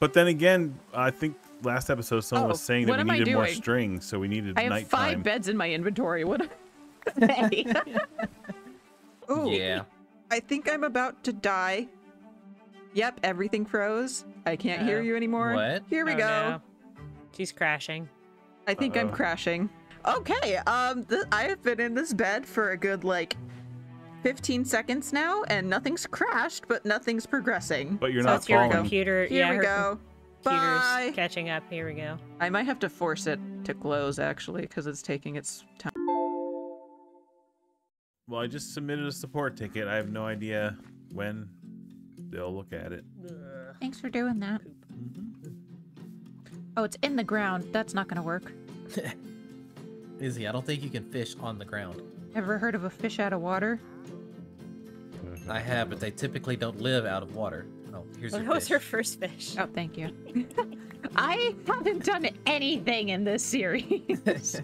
But then again, I think last episode someone was saying that we needed more string, so we needed nighttime. I have 5 beds in my inventory. What? Hey. Ooh, Yeah. I think I'm about to die. Yep, everything froze. I can't hear you anymore. What? Here we go. No. She's crashing. I think I'm crashing. Okay, I have been in this bed for a good, like, 15 seconds now, and nothing's crashed, but nothing's progressing. But you're So not it's your falling. computer. Here we her go. computer's Bye. catching up. Here we go. I might have to force it to close, actually, because it's taking its time. Well, I just submitted a support ticket. I have no idea when they'll look at it. Thanks for doing that. Oh, it's in the ground. That's not gonna work. Izzy, I don't think you can fish on the ground. Ever heard of a fish out of water? I have, but they typically don't live out of water. Oh, here's Well, your that was fish. her first fish. Oh, thank you. I haven't done anything in this series.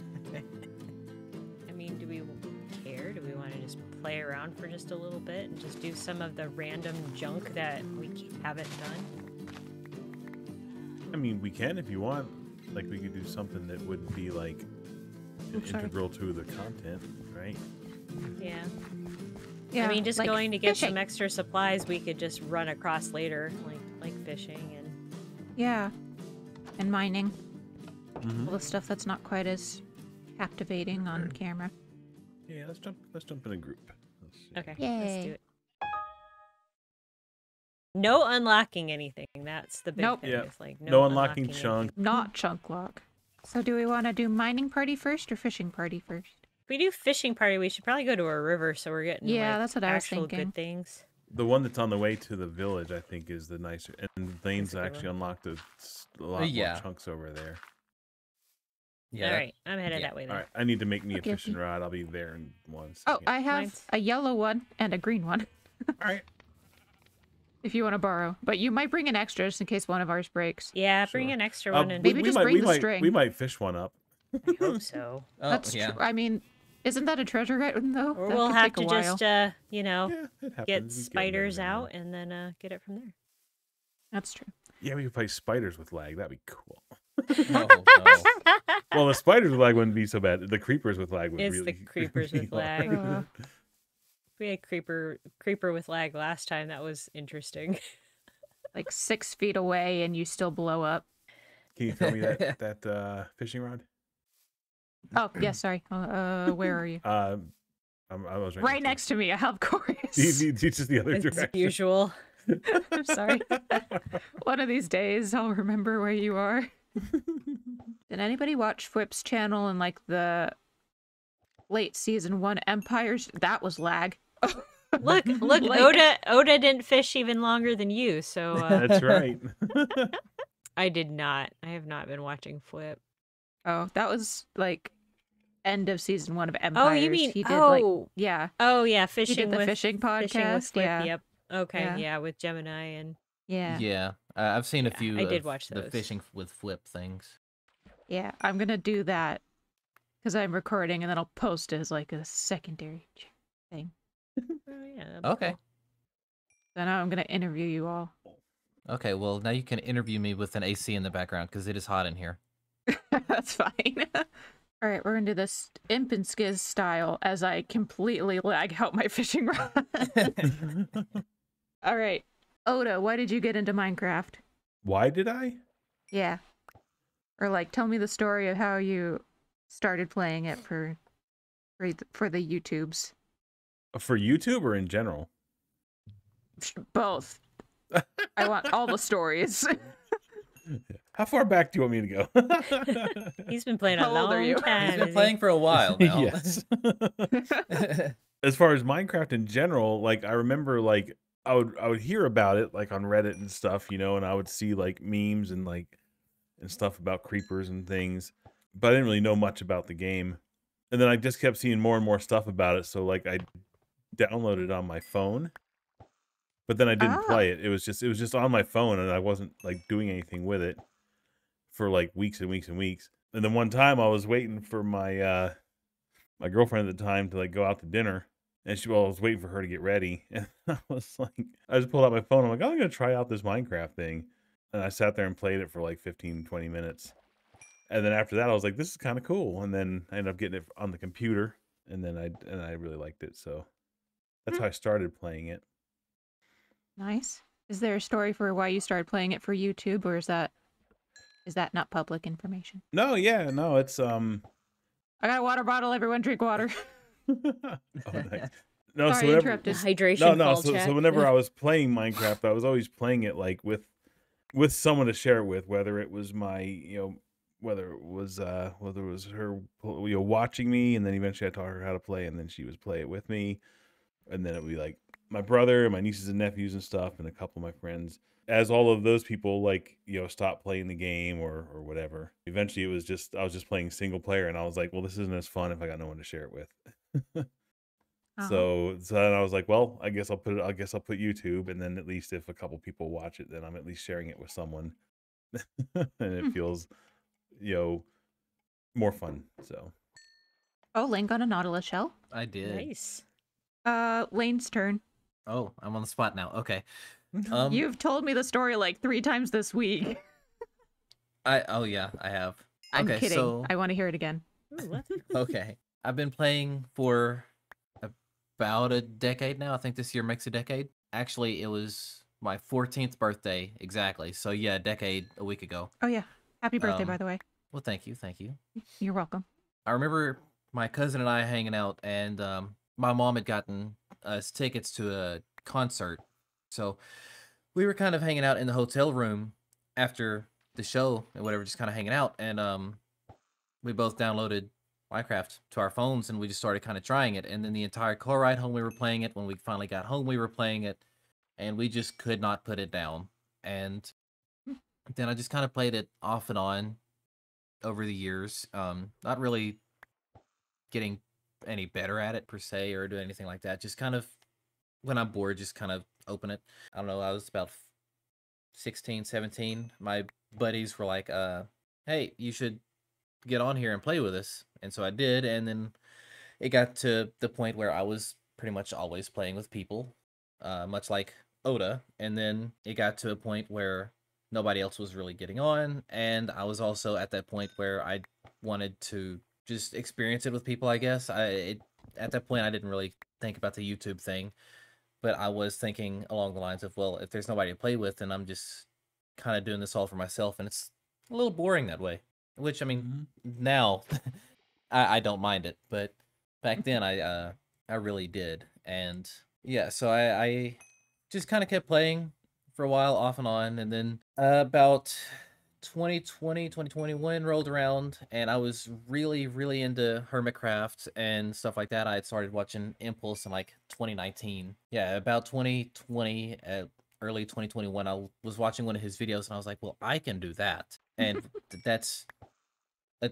I mean, do we care? Do we want to just play around for just a little bit and just do some of the random junk that we haven't done? I mean, we can if you want. Like, we could do something that wouldn't be, like, integral to the content, right? Yeah. Yeah, I mean, just like going to get fishing. some extra supplies we could just run across later, like fishing and... Yeah, and mining. All the stuff that's not quite as captivating on camera. Yeah, let's jump in a group. Let's see. Okay, let's Yay. do it. No unlocking anything. That's the big Nope. thing. Yeah. It's like No unlocking anything. chunk. Not chunk lock. So do we want to do mining party first or fishing party first? If we do fishing party, we should probably go to a river so we're getting Yeah, like, that's what I was actual thinking. good things. The one that's on the way to the village, I think, is the nicer. And Lane's That's a good actually one. unlocked a lot Yeah. more chunks over there. Yeah. All right, I'm headed yeah. that way then. All right, I need to make me a Okay. fishing rod. I'll be there in one Oh, second. I have Mine's- a yellow one and a green one. All right. If you want to borrow. But you might bring an extra just in case one of ours breaks. Yeah, bring Sure. an extra one and Maybe just bring the string. We might fish one up. I hope so. Oh, That's yeah. true. I mean, isn't that a treasure item though? Or That we'll could have take to a while. just, you know, Yeah, it happens. get We them spiders every now out and then get it from there. That's true. Yeah, we could play spiders with lag. That'd be cool. Oh, no. Well, the spiders with lag wouldn't be so bad. The creepers with lag would It's really. the creepers with be lag. hard. We had creeper with lag last time. That was interesting. Like 6 feet away and you still blow up. Can you throw me that fishing rod? Oh, yeah, sorry. Where are you? I was Right next to me, of course. You just the other As direction. usual. I'm sorry. One of these days, I'll remember where you are. Did anybody watch Fwip's channel in like the late season 1 Empires? That was lag. Look, Like- Oda didn't fish even longer than you, so That's right. I did not. I have not been watching Fwip. Oh, that was like end of season 1 of Empires. Oh, you mean he did like oh yeah. oh yeah, He fishing did the with fishing podcast. fishing with Fwip. yeah. Yep. Okay. Yeah. Yeah, with Gemini and Yeah. Yeah. I've seen a Yeah, few I did of watch the those. fishing with flip things. Yeah, I'm gonna do that because I'm recording and then I'll post it as like a secondary thing. oh yeah. that'd be Okay. cool. Then I'm gonna interview you all. Okay, well, now you can interview me with an AC in the background because it is hot in here. That's fine. All right, we're gonna do this Imp and Skiz style as I completely lag out my fishing rod. All right, Oda, why did you get into Minecraft? Why did I? Yeah, or like tell me the story of how you started playing it for the YouTubes. For YouTube or in general? Both. I want all the stories. How far back do you want me to go? He's been playing a How old are long you? time. He's been is he? playing for a while now. Yes. As far as Minecraft in general, like I remember like I would hear about it like on Reddit and stuff, you know, and I would see like memes and stuff about creepers and things, but I didn't really know much about the game. And then I just kept seeing more and more stuff about it, so like I downloaded it on my phone. But then I didn't play it. It was just on my phone and I wasn't like doing anything with it for like weeks and weeks and weeks. And then one time I was waiting for my my girlfriend at the time to like go out to dinner, and I was waiting for her to get ready, and I was like, I just pulled out my phone. I'm like, I'm gonna try out this Minecraft thing. and I sat there and played it for like 15, 20 minutes. And then after that, I was like, this is kind of cool. And then I ended up getting it on the computer, and then I really liked it. So that's how I started playing it. Nice. Is there a story for why you started playing it for YouTube, or is that not public information? No, yeah, no, it's I got a water bottle. Everyone drink water. oh, nice. No, Sorry, so whenever, interrupted. Hydration no, fall so chat. whenever I was playing Minecraft, I was always playing it like with someone to share it with, whether it was whether it was her watching me, and then eventually I taught her how to play, and then she would play it with me, and then it would be like my brother and my nieces and nephews and stuff, and a couple of my friends. As all of those people stopped playing the game or whatever, eventually I was just playing single player, and I was like, well, this isn't as fun if I got no one to share it with. So then I was like, well, I guess I'll put YouTube, and then at least if a couple people watch it, then I'm at least sharing it with someone, and it feels more fun. So Oh, Lane got a Nautilus shell. I did. Nice. Lane's turn. Oh, I'm on the spot now. Okay. You've told me the story like 3 times this week. Oh yeah, I have. I'm Okay, kidding. so I want to hear it again. Ooh, what? okay, I've been playing for about a decade now. I think this year makes a decade. Actually, it was my 14th birthday exactly. So yeah, a decade a week ago. Oh yeah. Happy birthday, by the way. Well, thank you, thank you. You're welcome. I remember my cousin and I hanging out, and my mom had gotten us tickets to a concert. So we were kind of hanging out in the hotel room after the show and whatever, just kind of hanging out. And we both downloaded Minecraft to our phones, and we just started kind of trying it. And then the entire car ride home, we were playing it. When we finally got home, we were playing it, and we just could not put it down. And then I just kind of played it off and on over the years. Not really getting any better at it per se or do anything like that. Just kind of when I'm bored, just kind of open it. I don't know. I was about 16, 17. My buddies were like, hey, you should get on here and play with us. And so I did. And then it got to the point where I was pretty much always playing with people, much like Oda. And then it got to a point where nobody else was really getting on. And I was also at that point where I wanted to just experience it with people, I guess. At that point, I didn't really think about the YouTube thing. But I was thinking along the lines of, well, if there's nobody to play with, then I'm just kind of doing this all for myself. And it's a little boring that way. Which, I mean, now I don't mind it. But back then, I really did. And yeah, so I just kind of kept playing for a while, off and on. And then about 2021 rolled around, and I was really, really into Hermitcraft and stuff like that. I had started watching Impulse in like 2019. Yeah, about 2020, early 2021, I was watching one of his videos, and I was like, well, I can do that. And that's a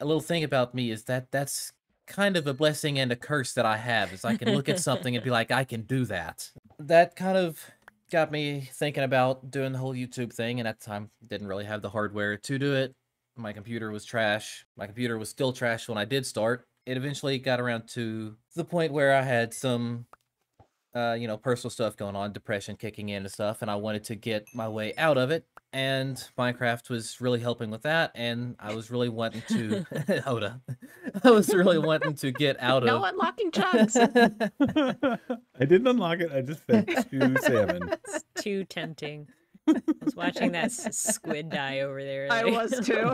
little thing about me is that's kind of a blessing and a curse that I have, is I can look at something and be like, I can do that. That kind of got me thinking about doing the whole YouTube thing, and at the time didn't really have the hardware to do it. My computer was trash. My computer was still trash when I did start. It eventually got around to the point where I had some personal stuff going on, depression kicking in and stuff, and I wanted to get my way out of it. And Minecraft was really helping with that, and I was really wanting to Oda. I was really wanting to get out No of unlocking chunks. I didn't unlock it. I just fed 2 salmon. It's too tempting. I was watching that squid die over there. I like- was too.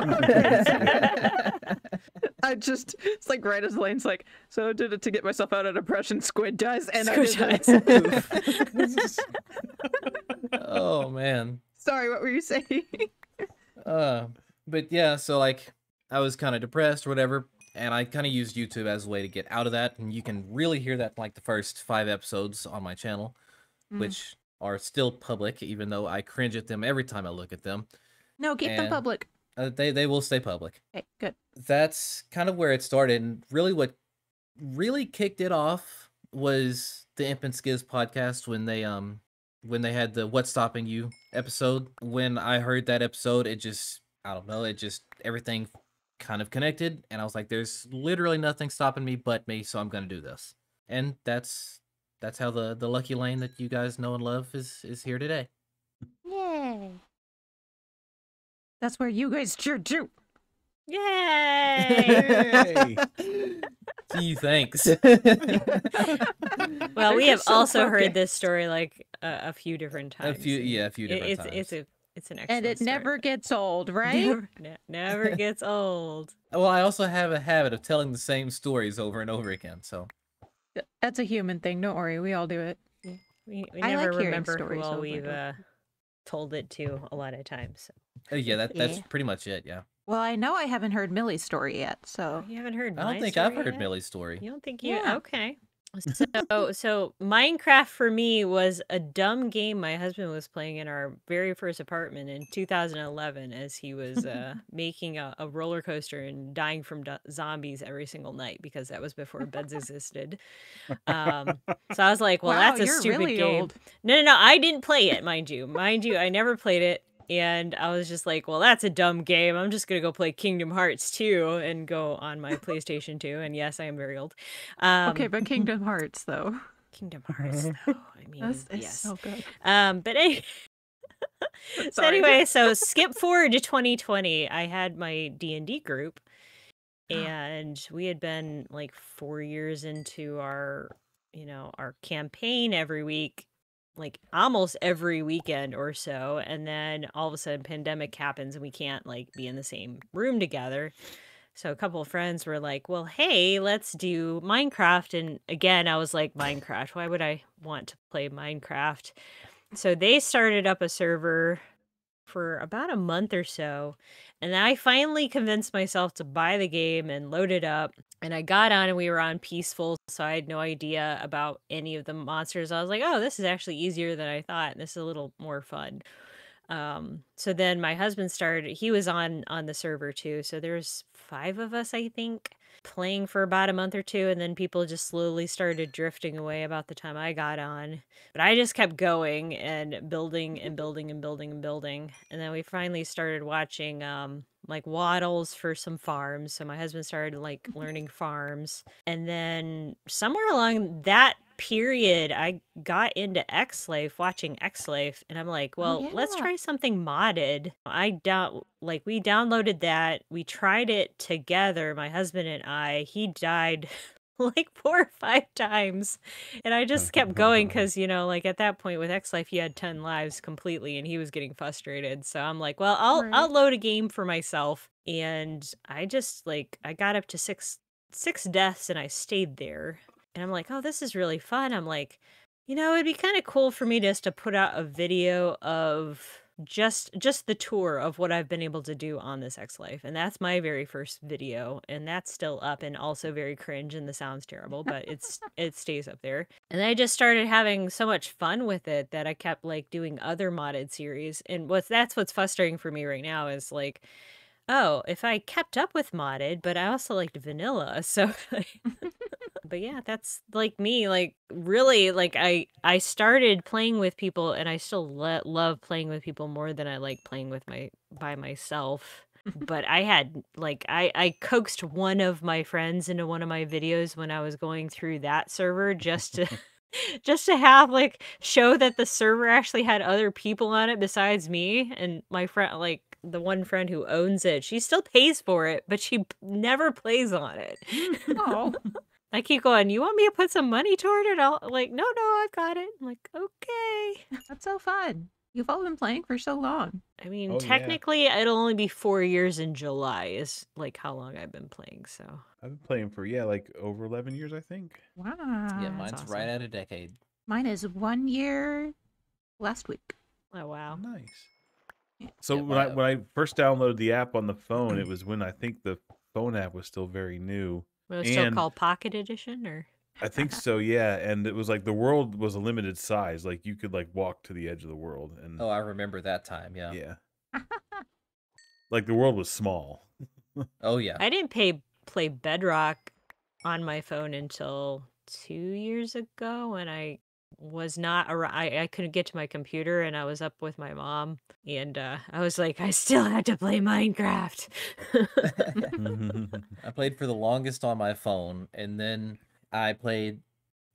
It's like right as Lane's like, so I did it to get myself out of depression. Squid dies, and Squid I did dies. Oh man. Sorry, what were you saying? But yeah, so like I was kind of depressed or whatever, and I kind of used YouTube as a way to get out of that. And you can really hear that in, like, the first 5 episodes on my channel, which are still public, even though I cringe at them every time I look at them. No, keep them And- public. They will stay public. Okay, good. That's kind of where it started, and really what really kicked it off was the Imp and Skiz podcast when they had the What's Stopping You episode. When I heard that episode, it just, I don't know, everything kind of connected, and I was like, there's literally nothing stopping me but me, so I'm gonna do this. And that's how the lucky Lane that you guys know and love is here today. Yay. That's where you guys choo. Yay! Yay! Gee, thanks. Well, we They're have so also heard focused. this story like a few different times. a few different it's times. it's an excellent And it story. never gets old, right? Never gets old. Well, I also have a habit of telling the same stories over and over again, so. That's a human thing. Don't worry, we all do it. We I never like hearing remember who stories all over we've and over. told it to a lot of times. Yeah, that's Yeah. pretty much it, yeah. Well, I know I haven't heard Millie's story yet, so You haven't heard I don't my think I've story heard yet? Millie's story. You don't think you? Yeah. Okay. So Minecraft for me was a dumb game my husband was playing in our very first apartment in 2011 as he was making a roller coaster and dying from zombies every single night because that was before beds existed. So I was like, well, wow, that's a you're stupid really game. old. No, I didn't play it, mind you. I never played it. And I was just like, well, that's a dumb game. I'm just going to go play Kingdom Hearts 2 and go on my PlayStation 2. And yes, I am very old. Okay, but Kingdom Hearts though. Kingdom Hearts, though. I mean, That's it's yes. so good. But so Sorry. anyway, so skip forward to 2020. I had my D&D group. And we had been like 4 years into our campaign every week. Like almost every weekend or so, and then all of a sudden pandemic happens and we can't like be in the same room together. So a couple of friends were like, well, hey, let's do Minecraft. And again, I was like, Minecraft, why would I want to play Minecraft? So they started up a server for about a month or so, and I finally convinced myself to buy the game and load it up. And I got on and we were on peaceful, so I had no idea about any of the monsters. I was like, oh, this is actually easier than I thought, and this is a little more fun. So then my husband started, he was on the server too, so there's 5 of us, I think, playing for about a month or two, and then people just slowly started drifting away about the time I got on. But I just kept going and building and building and building and building, and then we finally started watching like waddles for some farms. So my husband started like learning farms, and then somewhere along that period I got into X-Life, watching X-Life, and I'm like, well, let's yeah. try something modded. We downloaded that, we tried it together, my husband and I. He died like 4 or 5 times, and I just kept going because like at that point with X-Life he had 10 lives completely and he was getting frustrated. So I'm like, well, I'll Right. load a game for myself, and I just like I got up to six deaths and I stayed there. And I'm like, oh, this is really fun. I'm like, it'd be kind of cool for me just to put out a video of just the tour of what I've been able to do on this X-Life. And that's my very first video, and that's still up and also very cringe, and the sound's terrible, but it stays up there. And I just started having so much fun with it that I kept like doing other modded series. And that's what's frustrating for me right now is like, oh, if I kept up with modded, but I also liked vanilla. So but yeah, that's like me. Like really, like I started playing with people, and I still love playing with people more than I like playing with by myself. But I had like I coaxed one of my friends into one of my videos when I was going through that server just to just to have like show that the server actually had other people on it besides me. And my friend, like the one friend who owns it, she still pays for it, but she never plays on it. Oh, I keep going, you want me to put some money toward it? I'll like, no, I've got it. I'm like, okay. that's so fun. You've all been playing for so long. I mean, Oh, yeah. technically, it'll only be 4 years in July is like how long I've been playing. So I've been playing for like over 11 years, I think. Wow. Yeah, that's mine's awesome. right at a decade. Mine is 1 year last week. oh wow. Nice. So Yeah, when I first downloaded the app on the phone, it was when I think the phone app was still very new. It was still And- called Pocket Edition, or I think so, yeah. And it was like the world was a limited size. Like you could like walk to the edge of the world, and Oh, I remember that time, yeah. yeah, like the world was small. Oh, yeah. I didn't play Bedrock on my phone until 2 years ago when I was not around. I couldn't get to my computer, and I was up with my mom, and I was like, I still had to play Minecraft. I played for the longest on my phone, and then I played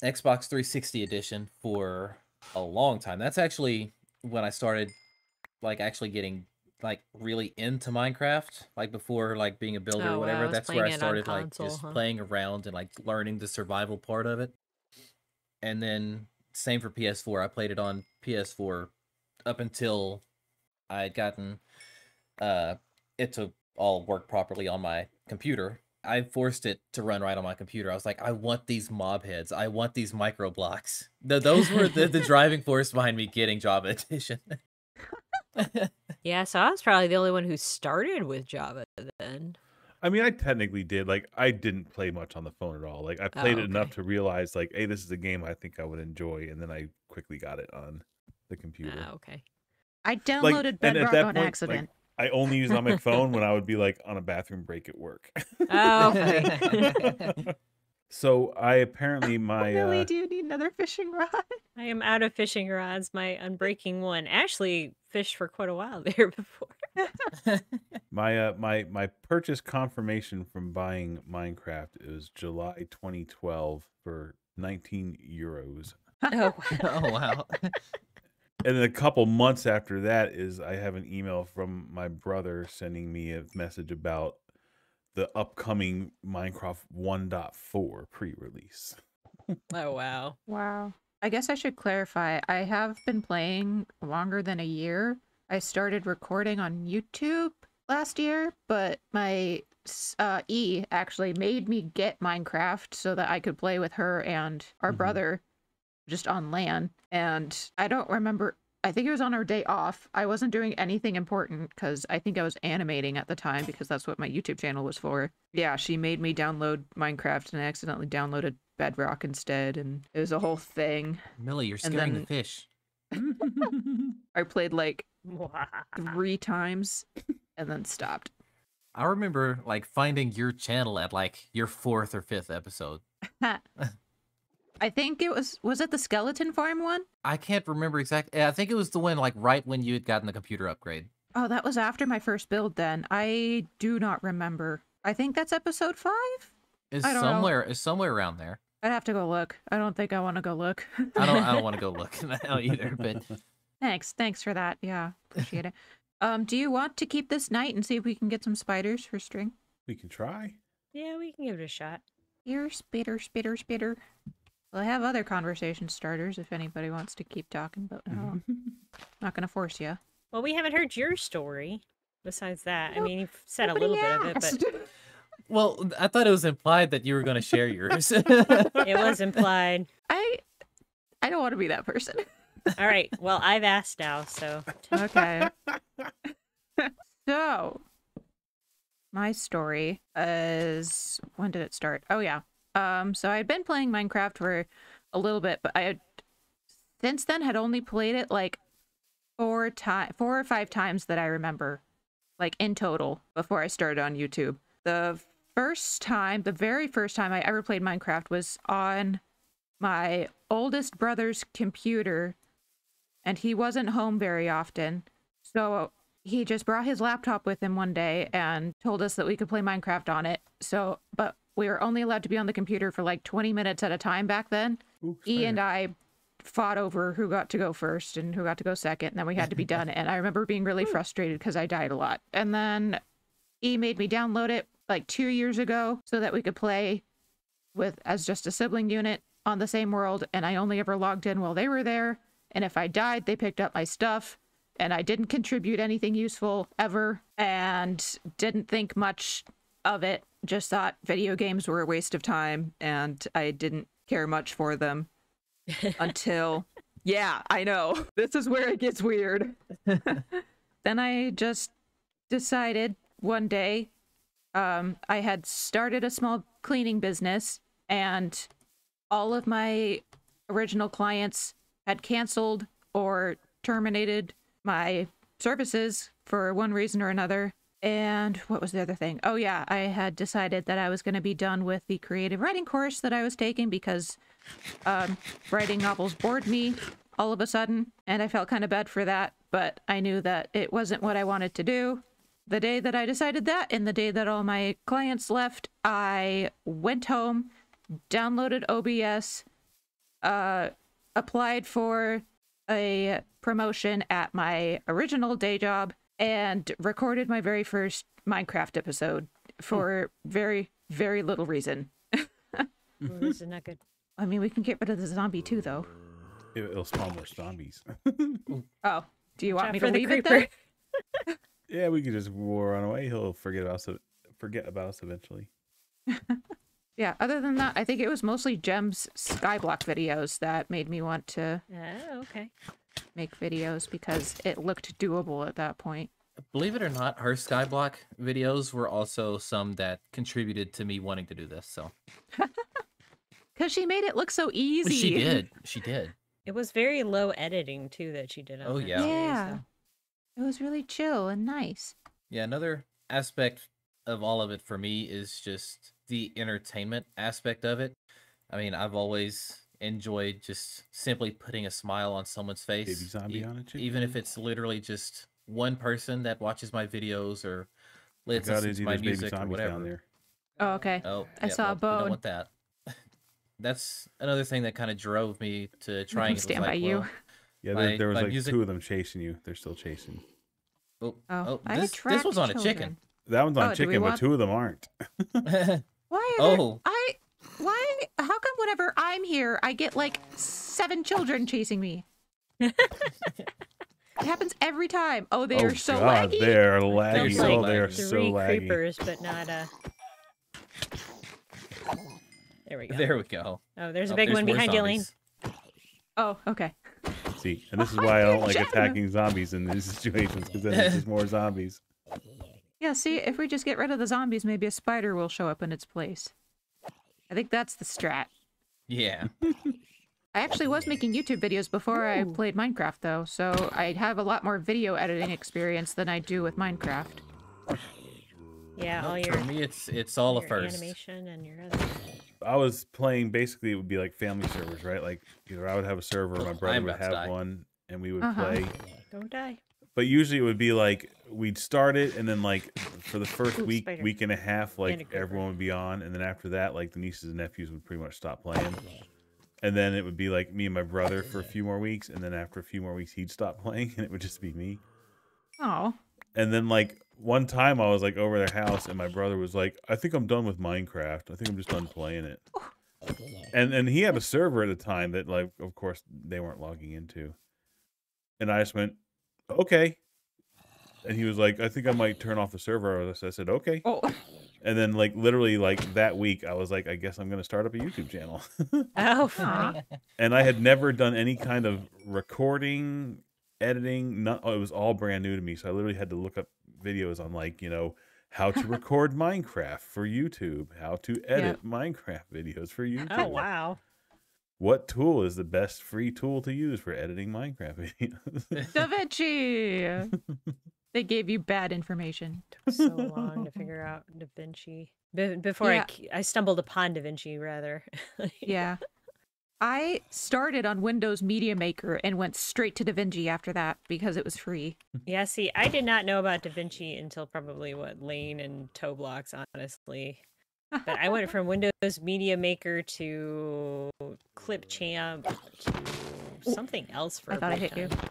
Xbox 360 edition for a long time. That's actually when I started like actually getting like really into Minecraft, like before like being a builder Oh, or wow, whatever. I was That's where I playing it on started like console, just huh? playing around and like learning the survival part of it. And then same for PS4. I played it on PS4 up until I had gotten it to all work properly on my computer. I forced it to run right on my computer. I was like, I want these mob heads. I want these micro blocks. Those were the driving force behind me getting Java Edition. Yeah, so I was probably the only one who started with Java then. I mean, I technically did. Like, I didn't play much on the phone at all. Like, I played it enough okay. to realize, like, hey, this is a game I think I would enjoy, and then I quickly got it on the computer. Okay. I Like, downloaded and at Bedrock that on point, like, accident. I only used it on my phone when I would be like on a bathroom break at work. Oh, okay. So I apparently Millie, do you need another fishing rod? I am out of fishing rods. My Unbreaking one actually fished for quite a while there before. my purchase confirmation from buying Minecraft is July 2012 for 19 euros. Oh, Oh wow. And then a couple months after that is I have an email from my brother sending me a message about the upcoming Minecraft 1.4 pre-release. oh wow. Wow. I guess I should clarify. I have been playing longer than a year. I started recording on YouTube last year, but my E actually made me get Minecraft so that I could play with her and our Mhm. brother just on LAN. And I don't remember. I think it was on our day off. I wasn't doing anything important because I think I was animating at the time because that's what my YouTube channel was for. Yeah, she made me download Minecraft and I accidentally downloaded Bedrock instead, and it was a whole thing. Millie, you're And scaring the then- fish. I played like 3 times and then stopped. I remember like finding your channel at like your 4th or 5th episode. I think it was it the skeleton farm one? I can't remember exactly. I think it was the one like right when you had gotten the computer upgrade. Oh, that was after my first build then. I do not remember. I think that's episode 5? It's I don't know. somewhere around there. I'd have to go look. I don't think I want to go look. I don't want to go look now either, but Thanks for that. Yeah, appreciate it. Do you want to keep this night and see if we can get some spiders for string? We can try. Yeah, we can give it a shot. Here, spitter. Well, I have other conversation starters if anybody wants to keep talking, but no, not gonna force you. Well, we haven't heard your story. Besides that, I Nope, mean, you've said a nobody little bit of it, asked. well, I thought it was implied that you were going to share yours. but it was implied. I don't want to be that person. All right. Well, I've asked now, so Okay. So, my story is, when did it start? Oh yeah. So I had been playing Minecraft for a little bit, but I had since then had only played it like 4 or 5 times that I remember, like in total, before I started on YouTube. The very first time I ever played Minecraft was on my oldest brother's computer, and he wasn't home very often. So he just brought his laptop with him one day and told us that we could play Minecraft on it. So, but we were only allowed to be on the computer for like 20 minutes at a time back then. Ooh, E and spider. I fought over who got to go first and who got to go second, and then we had to be done. And I remember being really frustrated because I died a lot. And then E made me download it like 2 years ago so that we could play with as just a sibling unit on the same world. And I only ever logged in while they were there. And if I died, they picked up my stuff. And I didn't contribute anything useful ever and didn't think much of it. Just thought video games were a waste of time and I didn't care much for them until, yeah, I know. This is where it gets weird. Then I just decided one day, I had started a small cleaning business and all of my original clients had canceled or terminated my services for one reason or another. And what was the other thing? Oh yeah, I had decided that I was going to be done with the creative writing course that I was taking because writing novels bored me all of a sudden, and I felt kind of bad for that, but I knew that it wasn't what I wanted to do. The day that I decided that, and the day that all my clients left, I went home, downloaded OBS, applied for a promotion at my original day job, and recorded my very first Minecraft episode for very, very little reason. Ooh, this is not good. I mean, we can get rid of the zombie too, though. It'll spawn more zombies. Oh, do you want Watch me out to for the leave it creeper. there? Yeah, we could just run away. He'll forget about us eventually. Yeah, other than that, I think it was mostly Gem's Skyblock videos that made me want to Oh, okay. make videos because it looked doable at that point. Believe it or not, her Skyblock videos were also some that contributed to me wanting to do this. So Because she made it look so easy. she did. She did. It was very low editing too that she did on Oh, that yeah. series, Yeah. though. It was really chill and nice. Yeah, another aspect of all of it for me is just the entertainment aspect of it. I mean, I've always enjoyed just simply putting a smile on someone's face. Baby zombie on a chicken. Even if it's literally just one person that watches my videos or God, listens there's to my baby music or zombies whatever. down there. Oh, okay. Oh, I yeah, saw a well, we bone. don't want that. That's another thing that kind of drove me to trying it. Was Stand like, by you. well, Yeah, My- there was my like music- 2 of them chasing you. They're still chasing. oh, Oh, I this attract was on a children. That one's Oh, on do we chicken, but want- 2 of them aren't. chicken. Why are Oh. how come whenever I'm here, I get like 7 children chasing me? It happens every time. Oh, they are so God, laggy. they are They're laggy. so Oh, they are laggy. so Three laggy. creepers, but not There we go. There we go. Oh, there's a Oh, big there's one more behind you, Lane. zombies. Oh, okay. See, and this is Oh, why I don't hi, like Jen. attacking zombies in these situations, because then there's just more zombies. Yeah, see, if we just get rid of the zombies, maybe a spider will show up in its place. I think that's the strat. Yeah. I actually was making YouTube videos before I Ooh. played Minecraft, though, so I have a lot more video editing experience than I do with Minecraft. Yeah, all Nope, your, for me, it's all a your first. animation and your other. I was playing, basically, it would be like family servers, right? Like, either I would have a server or my brother I'm would about to have die. one, and we would Uh-huh. play. Don't die. But usually it would be like, we'd start it, and then, like, for the first Ooh, week, spider. week and a half, And a like, creeper. everyone would be on, and then after that, like, the nieces and nephews would pretty much stop playing. And then it would be like me and my brother for a few more weeks, and then after a few more weeks, he'd stop playing, and it would just be me. Oh, And then, like, one time I was, like, over their house, and my brother was like, I think I'm done with Minecraft. I think I'm just done playing it. And he had a server at the time that, like, of course, they weren't logging into. And I just went, okay. And he was like, I think I might turn off the server. I said, okay. oh, And then, like, literally, like, that week, I was like, I guess I'm going to start up a YouTube channel. Oh, funny. And I had never done any kind of recording, editing. It was all brand new to me. So I literally had to look up videos on, like, you know, how to record Minecraft for YouTube, how to edit Minecraft videos for YouTube. Oh, wow. What tool is the best free tool to use for editing Minecraft videos? Da Vinci! They gave you bad information. So long to figure out Da Vinci. Before Yeah. I stumbled upon Da Vinci, rather. Yeah. I started on Windows Media Maker and went straight to Da Vinci after that because it was free. Yeah, see, I did not know about Da Vinci until probably, Lane and Toblocks, honestly. But I went from Windows Media Maker to Clipchamp to something else for I a thought I brief hit you. time.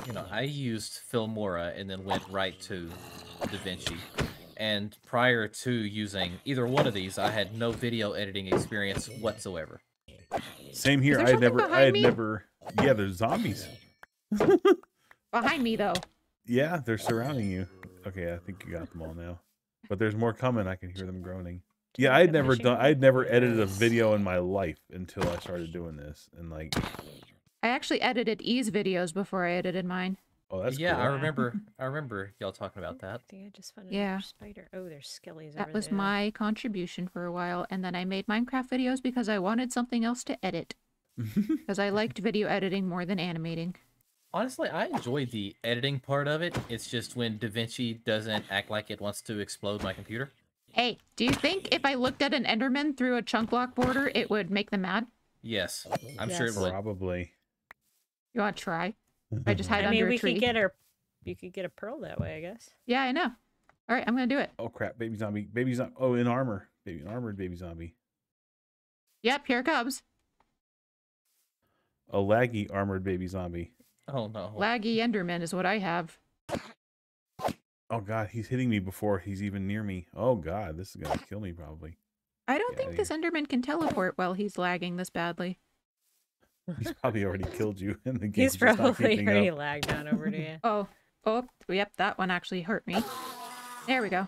You know, I used Filmora and then went right to DaVinci. And prior to using either one of these, I had no video editing experience whatsoever. Same here. there I had something never, I behind had me? never. Yeah, there's zombies. Behind me, though. Yeah, they're surrounding you. Okay, I think you got them all now. But there's more coming. I can hear them groaning. Yeah, I had never done. I had never edited a video in my life until I started doing this, and like, I actually edited E's videos before I edited mine. oh, that's yeah, cool. I remember y'all talking about that. I think I just found Yeah. another spider. Oh, there's skellies That over was there. my contribution for a while, and then I made Minecraft videos because I wanted something else to edit. Because I liked video editing more than animating. Honestly, I enjoyed the editing part of it. It's just when DaVinci doesn't act like it wants to explode my computer. Hey, do you think if I looked at an Enderman through a chunk block border, it would make them mad? Yes, I'm sure it Yes. would. Probably. You want to try? I just hide I mean, under a we tree. could get her. You could get a pearl that way, I guess. Yeah, I know. All right, I'm gonna do it. Oh crap! Baby zombie. Baby zombie. Oh, in armor. Armored baby zombie. Yep, here it comes. A laggy armored baby zombie. Oh no. Laggy Enderman is what I have. Oh god, he's hitting me before he's even near me. Oh god, this is gonna kill me probably. I don't Get think outta this here. Enderman can teleport while he's lagging this badly. He's probably already killed you, and the He's game's just not probably keeping already up. lagged on over to you. Oh, yep, that one actually hurt me. There we go.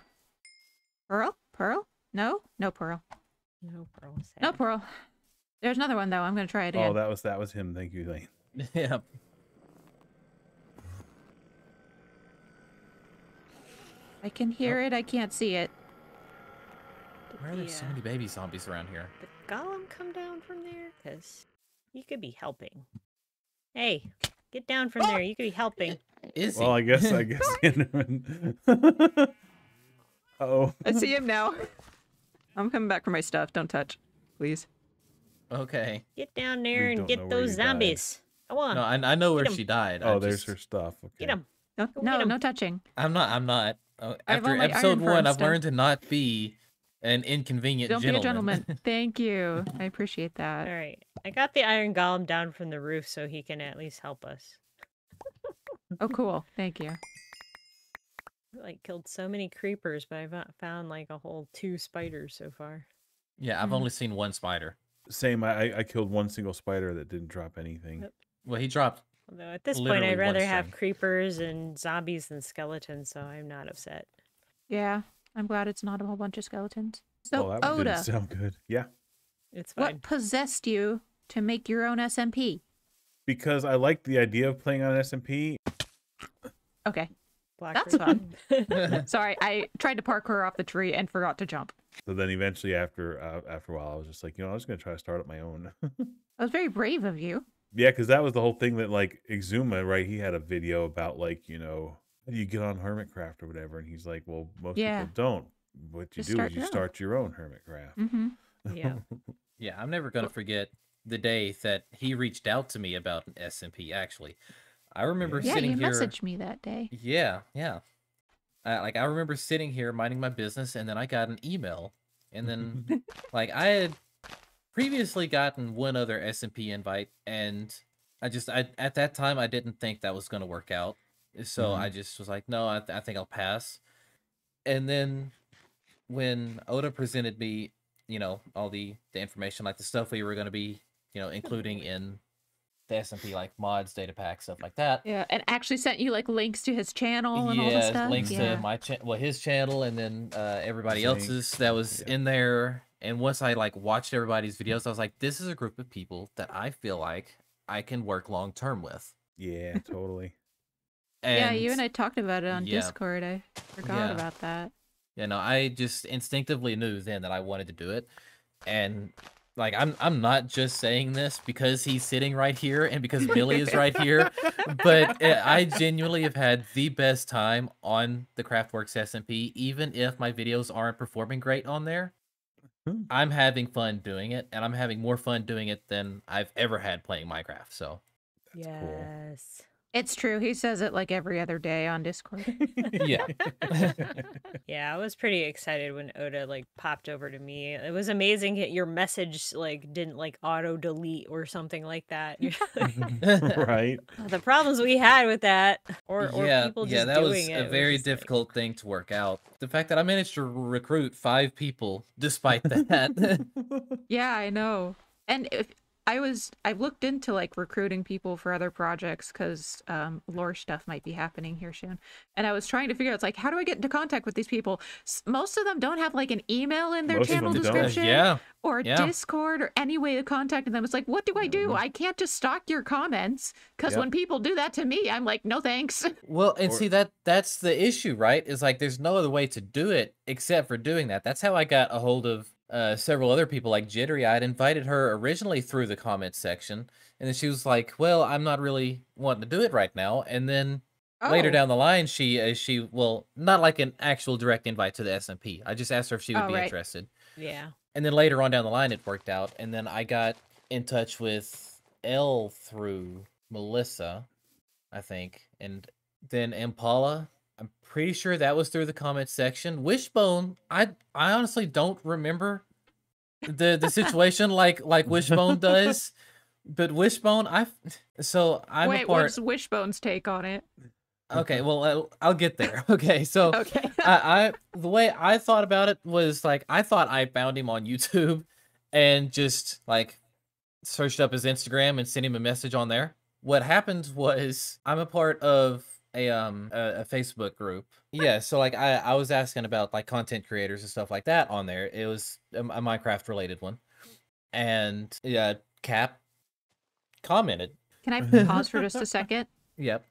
Pearl? Pearl? No? No pearl. No pearl. No sad. pearl. There's another one though. I'm gonna try it Oh, again. that was him. Thank you, Lane. Yeah. I can hear it. I can't see it. Why are there so many baby zombies around here? Did Gollum come down from there? Because you could be helping. Hey, get down from there. You could be helping. Is he? Well, I guess Enderman. Oh. I see him now. I'm coming back for my stuff. Don't touch, please. Okay. Get down there We and don't know get where those you died. zombies. Come on. No, I know where Get 'em. she died. Oh, I there's just, her stuff. Okay. Get him. No, Go no, get 'em. no touching. I'm not. I have After all my episode iron 1, I've stuff. learned to not be an inconvenient Don't be a gentleman. gentleman. Thank you. I appreciate All that. right. I got the Iron Golem down from the roof so he can at least help us. Oh, cool. Thank you. I, like, killed so many creepers, but I've not found like a whole 2 spiders so far. Yeah, I've only seen one spider. Same. I killed one single spider that didn't drop anything. Yep. Well, he dropped. Although at this point, Literally I'd rather one have string. creepers and zombies than skeletons, so I'm not upset. Yeah, I'm glad it's not a whole bunch of skeletons. So, Well, that one Oda, didn't sound good. Yeah. It's fine. what possessed you to make your own SMP? Because I like the idea of playing on SMP. Okay. Black That's Root. fun. Sorry, I tried to parkour off the tree and forgot to jump. So then eventually after a while, I was just like, you know, I'm just going to try to start up my own. That was very brave of you. Yeah, because that was the whole thing that like Exuma, right? He had a video about like, you know, how do you get on Hermitcraft or whatever? And he's like, well, most Yeah. people don't. What you Just do start is you your own. start your own Hermitcraft. Mm-hmm. Yeah. Yeah, I'm never gonna forget the day that he reached out to me about an SMP. Actually, I remember Yeah, sitting you here. messaged me that day. Yeah. I remember sitting here minding my business, and then I got an email, and then like I had previously gotten one other SMP invite, and I at that time I didn't think that was gonna work out, so I just was like, no, I think I'll pass. And then when Oda presented me, you know, all the information, like the stuff we were gonna be, you know, including in the SMP, like mods, data packs, stuff like that. Yeah, and actually sent you like links to his channel and all the Yeah, stuff. links Yeah. to my his channel, and then everybody Link, else's that was yeah. in there. And once I like watched everybody's videos, I was like, this is a group of people that I feel like I can work long term with. Yeah, totally. Yeah, you and I talked about it on yeah. Discord. I forgot Yeah. about that. You know, I just instinctively knew then that I wanted to do it. And like I'm not just saying this because he's sitting right here and because Billy is right here, but I genuinely have had the best time on the Craftworks SMP, even if my videos aren't performing great on there. I'm having fun doing it, and I'm having more fun doing it than I've ever had playing Minecraft. So That's cool. Yes. It's true. He says it like every other day on Discord. yeah. Yeah, I was pretty excited when Oda like popped over to me. It was amazing your message like didn't like auto delete or something like that. Right. The problems we had with that, or people just that doing was it. a was very just, like, difficult thing to work out. The fact that I managed to recruit 5 people despite that. Yeah, I know. And if I've looked into like recruiting people for other projects because lore stuff might be happening here soon. And I was trying to figure out, it's like, how do I get into contact with these people? Most of them don't have like an email in their Most of channel them don't. description yeah. or yeah. Discord or any way of contacting them. It's like, what do I do? I can't just stalk your comments because Yep. when people do that to me, I'm like, no thanks. Well, and Or- see that's the issue, right? Is like there's no other way to do it except for doing that. That's how I got a hold of several other people, like Jittery. I had invited her originally through the comments section, and then she was like, "Well, I'm not really wanting to do it right now." And then later Oh. down the line, she well, not like an actual direct invite to the SMP. I just asked her if she would Oh, be right. interested. Yeah. And then later on down the line, it worked out. And then I got in touch with Elle through Melissa, I think. And then Impala, I'm pretty sure that was through the comments section. Wishbone, I honestly don't remember the situation like Wishbone does. But Wishbone, I'm Wait, a part. what's Wishbone's take on it? Okay, well, I'll get there. Okay, so Okay. the way I thought about it was like I thought I found him on YouTube and just like searched up his Instagram and sent him a message on there. What happened was I'm a part of a Facebook group. Yeah, so like I was asking about like content creators and stuff like that on there. It was a Minecraft related one, and yeah, Cap commented. Can I pause for just a second? Yep.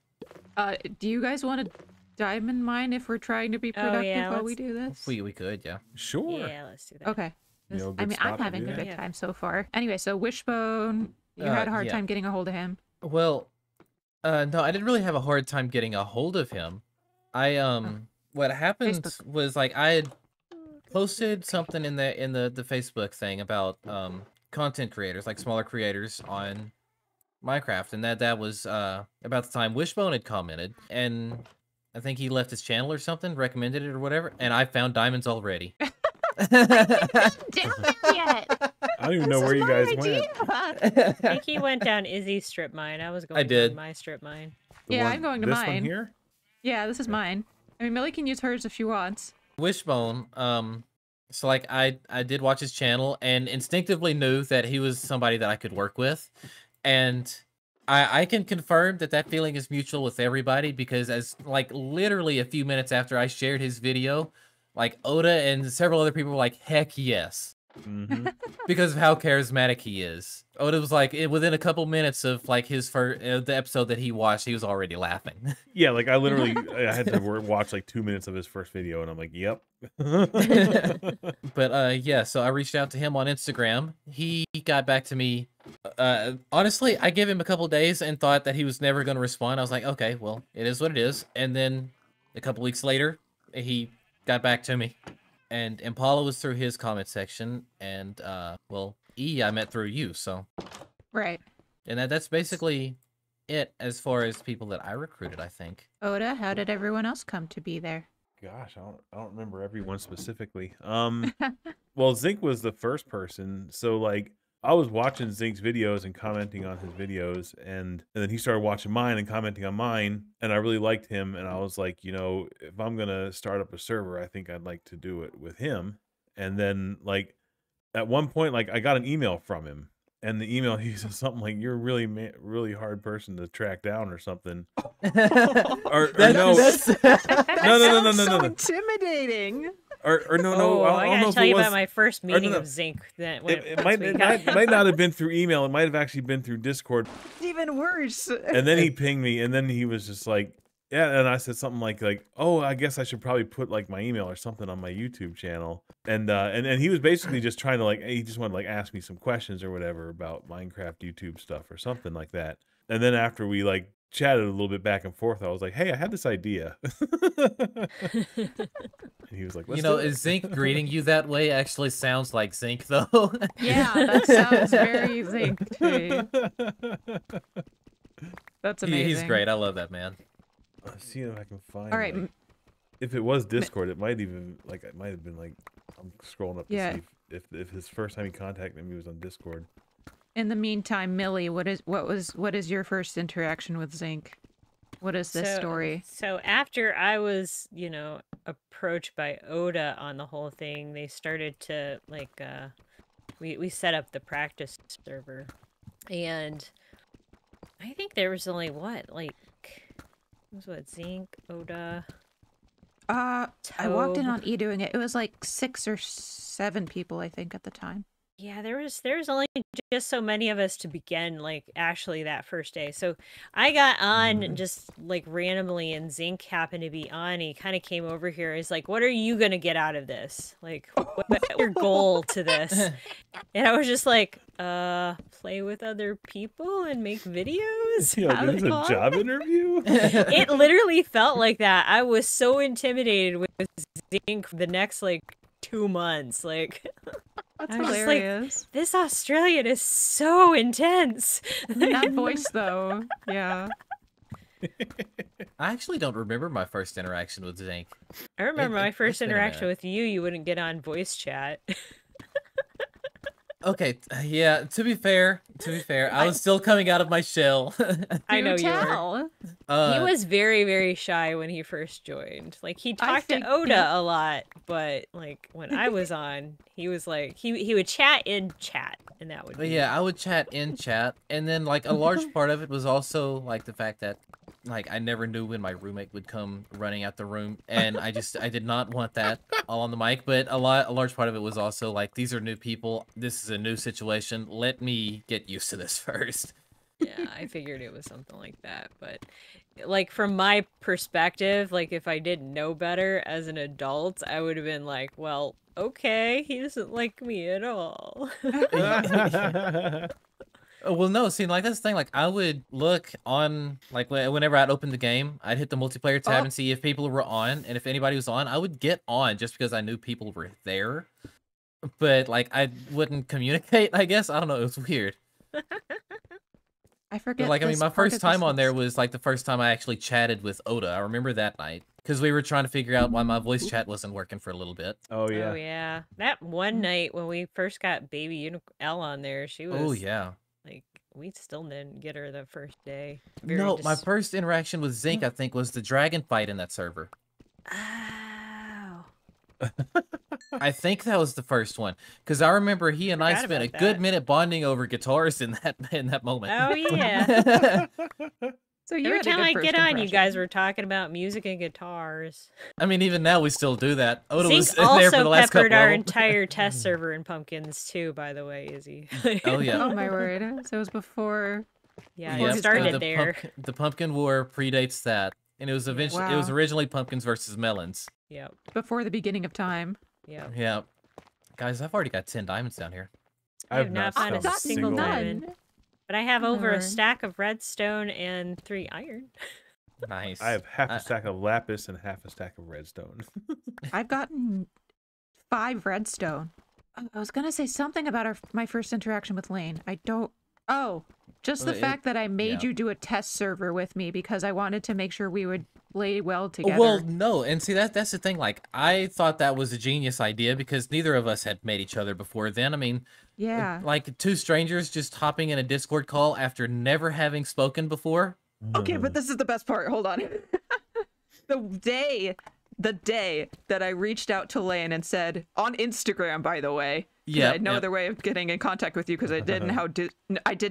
Do you guys want to diamond mine if we're trying to be Oh, productive yeah, while we let's- do this? We could, yeah. Sure. Yeah, let's do that. Okay. You know, I good mean, spot I'm to having do a that. good time so far. Anyway, so Wishbone, you had a hard Yeah. time getting a hold of him. Well, no, I didn't really have a hard time getting a hold of him. What happened Facebook. was like I had posted something in the Facebook thing about content creators, like smaller creators on Minecraft, and that was about the time Wishbone had commented, and I think he left his channel or something, recommended it or whatever, and I found diamonds already. Down there yet? I don't even know where you guys went. I think he went down Izzy's strip mine. I was going did. down my strip mine. Yeah, I'm going to this mine. one here? Yeah, this is mine. I mean, Millie can use hers if she wants. Wishbone, so like I did watch his channel and instinctively knew that he was somebody that I could work with, and I can confirm that feeling is mutual with everybody, because as like literally a few minutes after I shared his video, like Oda and several other people were like, heck yes. Mm-hmm. Because of how charismatic he is. Oda was like, within a couple minutes of like his first the episode that he watched, he was already laughing. Yeah, like I had to watch like 2 minutes of his first video, and I'm like, yep. But yeah, so I reached out to him on Instagram. He got back to me. Honestly, I gave him a couple days and thought that he was never going to respond. I was like, okay, well, it is what it is. And then a couple weeks later, he got back to me. And Impala was through his comment section, and well, I met through you, so. Right. And that's basically it as far as people that I recruited, I think. Oda, how did everyone else come to be there? Gosh, I don't remember everyone specifically. Well, Zinc was the first person, so like I was watching Zinc's videos and commenting on his videos, and then he started watching mine and commenting on mine, and I really liked him, and I was like, you know, if I'm gonna start up a server, I think I'd like to do it with him. And then like at one point, like I got an email from him, and the email he said something like, "You're a really hard person to track down" or something. or no, So intimidating. or no, Oh, I I don't know gotta if tell it you was. about my first meeting no. of Zinc. That It might not have been through email. It might have actually been through Discord. Even worse. And then he pinged me, and then he was just like, yeah. And I said something like, oh, I guess I should probably put like my email or something on my YouTube channel. And he was basically just trying to like, he just wanted to like ask me some questions or whatever about Minecraft YouTube stuff or something like that. And then after we like chatted a little bit back and forth, I was like, hey, I had this idea. And he was like, You know, Let's do it." is Zinc greeting you that way actually sounds like Zinc, though? Yeah, that sounds very Zinc to me. That's amazing. He's great. I love that man. Let's see if I can find. All right. like, if it was Discord, it might have been like I'm scrolling up to Yeah. see if his first time he contacted me was on Discord. In the meantime, Millie, what is your first interaction with Zinc? What is this story? So after I was, approached by Oda on the whole thing, they started to like we set up the practice server. And I think there was only Zinc, Oda. I walked in Tobe. on E doing it. It was like 6 or 7 people, I think, at the time. Yeah, there was only just so many of us to begin, like, actually that first day. So I got on just, like, randomly, and Zinc happened to be on. He kind of came over here. He's like, what are you going to get out of this? Like, what's your goal to this? And I was just like, play with other people and make videos? Yeah, Have this is a fun?" job interview. It literally felt like that. I was so intimidated with Zinc for the next, like, 2 months. Like... That's I was just like, hilarious. this Australian is so intense. That voice, though. Yeah. I actually don't remember my first interaction with Zinc. I remember my it's first been a interaction minute. with you. You wouldn't get on voice chat. Okay, yeah, to be fair, I was still coming out of my shell. I know Do you were. tell. He was very, very shy when he first joined. Like, he I talked to think- Oda yeah. a lot, but like when I was on, he was like he would chat in chat, and that would But be yeah, I would chat in chat, and then like a large part of it was also like the fact that like I never knew when my roommate would come running out the room, and I did not want that all on the mic. But a large part of it was also like, these are new people, this is a new situation, let me get used to this first. Yeah, I figured it was something like that, but like from my perspective, like if I didn't know better as an adult, I would have been like, well, okay, he doesn't like me at all. Well, no, see, like, that's the thing, like, I would look on, like, whenever I'd open the game, I'd hit the multiplayer tab and see if people were on, and if anybody was on, I would get on just because I knew people were there. But, like, I wouldn't communicate, I guess. I don't know, it was weird. I But, forget. like, I mean, this my part first of time on there this. was, like, the first time I actually chatted with Oda. I remember that night. Because we were trying to figure out why my voice chat wasn't working for a little bit. Oh yeah. Oh yeah, that one night when we first got baby L on there, she was Oh, yeah. like, we still didn't get her the first day. No, my first interaction with Zink, I think, was the dragon fight in that server. Oh. I think that was the first one, because I remember he and I Forgot spent a about good that. minute bonding over guitars in that moment. Oh yeah. So you Every had a time good I first get on, you impression. guys were talking about music and guitars. I mean, even now we still do that. Oda Zink was in there for also the last peppered couple our of them. entire test server in pumpkins too, by the way, Izzy. Oh yeah. Oh my word! So it was before. Yeah, Before it his started time. there. The pumpkin war predates that, and it was eventually it was Wow. originally pumpkins versus melons. Yep. Before the beginning of time. Yep. Yeah, guys, I've already got 10 diamonds down here. I have not found I've a gotten single diamond. none. But I have Oh my over a word. stack of redstone and 3 iron. Nice. I have half a stack of lapis and half a stack of redstone. I've gotten 5 redstone. I was gonna say something about my first interaction with Lane. I don't. Oh, just the Well, fact that I made yeah. you do a test server with me because I wanted to make sure we would play well together. Well, no, and see that's the thing. Like, I thought that was a genius idea because neither of us had met each other before then. I mean, yeah. like 2 strangers just hopping in a Discord call after never having spoken before. Okay, but this is the best part. Hold on. The day that I reached out to Lane and said, on Instagram, by the way, 'cause I had no other way of getting in contact with you because I didn't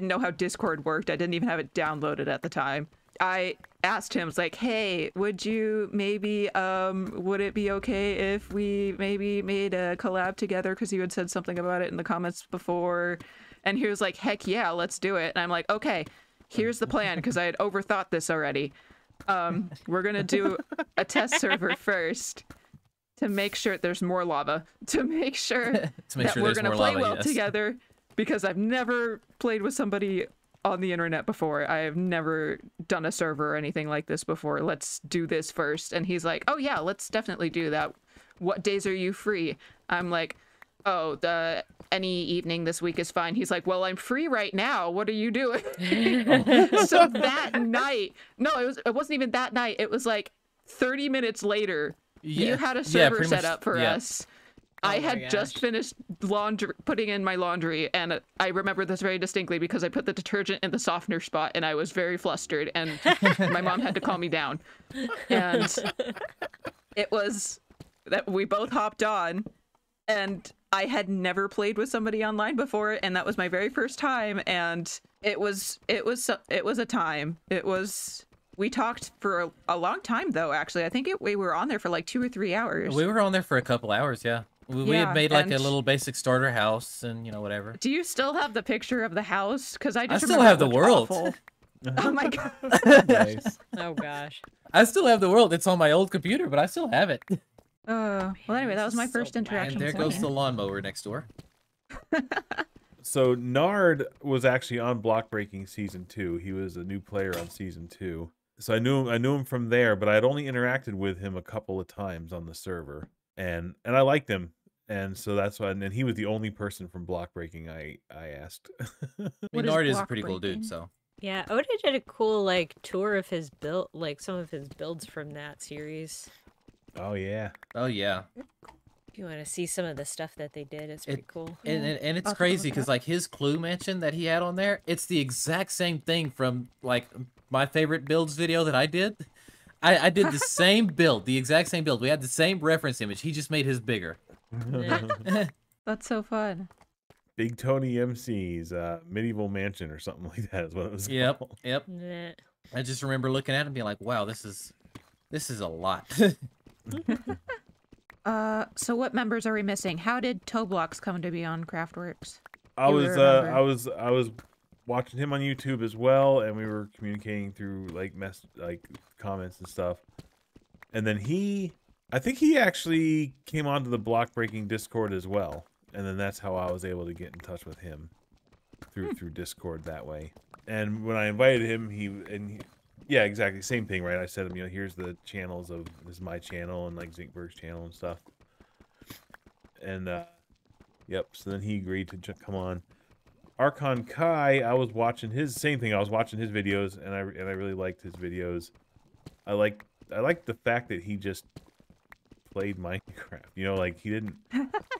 know how Discord worked. I didn't even have it downloaded at the time. I asked him, was like, hey, would you maybe, would it be okay if we maybe made a collab together? Because you had said something about it in the comments before. And he was like, heck yeah, let's do it. And I'm like, okay, here's the plan, because I had overthought this already. We're gonna do a test server first to make sure there's more lava, to make sure To make that sure we're there's gonna more play lava, well yes. together, because I've never played with somebody on the internet before. I have never done a server or anything like this before. Let's do this first. And he's like, oh yeah, let's definitely do that. What days are you free? I'm like, oh, any evening this week is fine. He's like, well, I'm free right now. What are you doing? So that night, no, it wasn't even that night. It was like 30 minutes later. You had a server pretty set much, up for yeah. us. I Oh my had just gosh. finished putting in my laundry, and I remember this very distinctly because I put the detergent in the softener spot, and I was very flustered, and my mom had to calm me down. And it was that we both hopped on, and I had never played with somebody online before, and that was my very first time, and it was a time. We talked for a long time, though. Actually, I think we were on there for like 2 or 3 hours. We were on there for a couple hours, yeah. We Yeah, had made like a and- little basic starter house and, you know, whatever. Do you still have the picture of the house? Because I just still remember have it the looked world. awful. Oh my god. Nice. Oh gosh. I still have the world. It's on my old computer, but I still have it. Well, anyway, that was my this is so first bad. interaction. And there with goes Lane. the lawnmower next door. So Nard was actually on Block Breaking Season 2. He was a new player on Season 2. So I knew him from there, but I had only interacted with him a couple of times on the server. And I liked him. And so that's why, and he was the only person from Block Breaking I asked. I mean, What is Nard is a block pretty cool dude, breaking? so. Yeah, Oda did a cool like tour of his build, like some of his builds from that series. Oh yeah. Oh, yeah. If you want to see some of the stuff that they did, it's pretty cool. And it's I'll take a crazy look because at like his clue mention that he had on there, it's the exact same thing from like my favorite builds video that I did. I did the same build, the exact same build. We had the same reference image. He just made his bigger. That's so fun. Big Tony MC's Medieval Mansion or something like that is what it was called. Yep. Nah. I just remember looking at it and being like, wow, this is a lot. So what members are we missing? How did Toblox come to be on Craftworks? I You was remember. I was watching him on YouTube as well, and we were communicating through like comments and stuff. And then I think he actually came onto the Block Breaking Discord as well, and then that's how I was able to get in touch with him through Discord that way. And when I invited him, yeah, exactly same thing, right? I said him, here's the channels this is my channel and like Zinkberg's channel and stuff. And yep, so then he agreed to come on. Archon Kai, I was watching same thing. I was watching his videos, and I really liked his videos. I liked the fact that he just played Minecraft. Like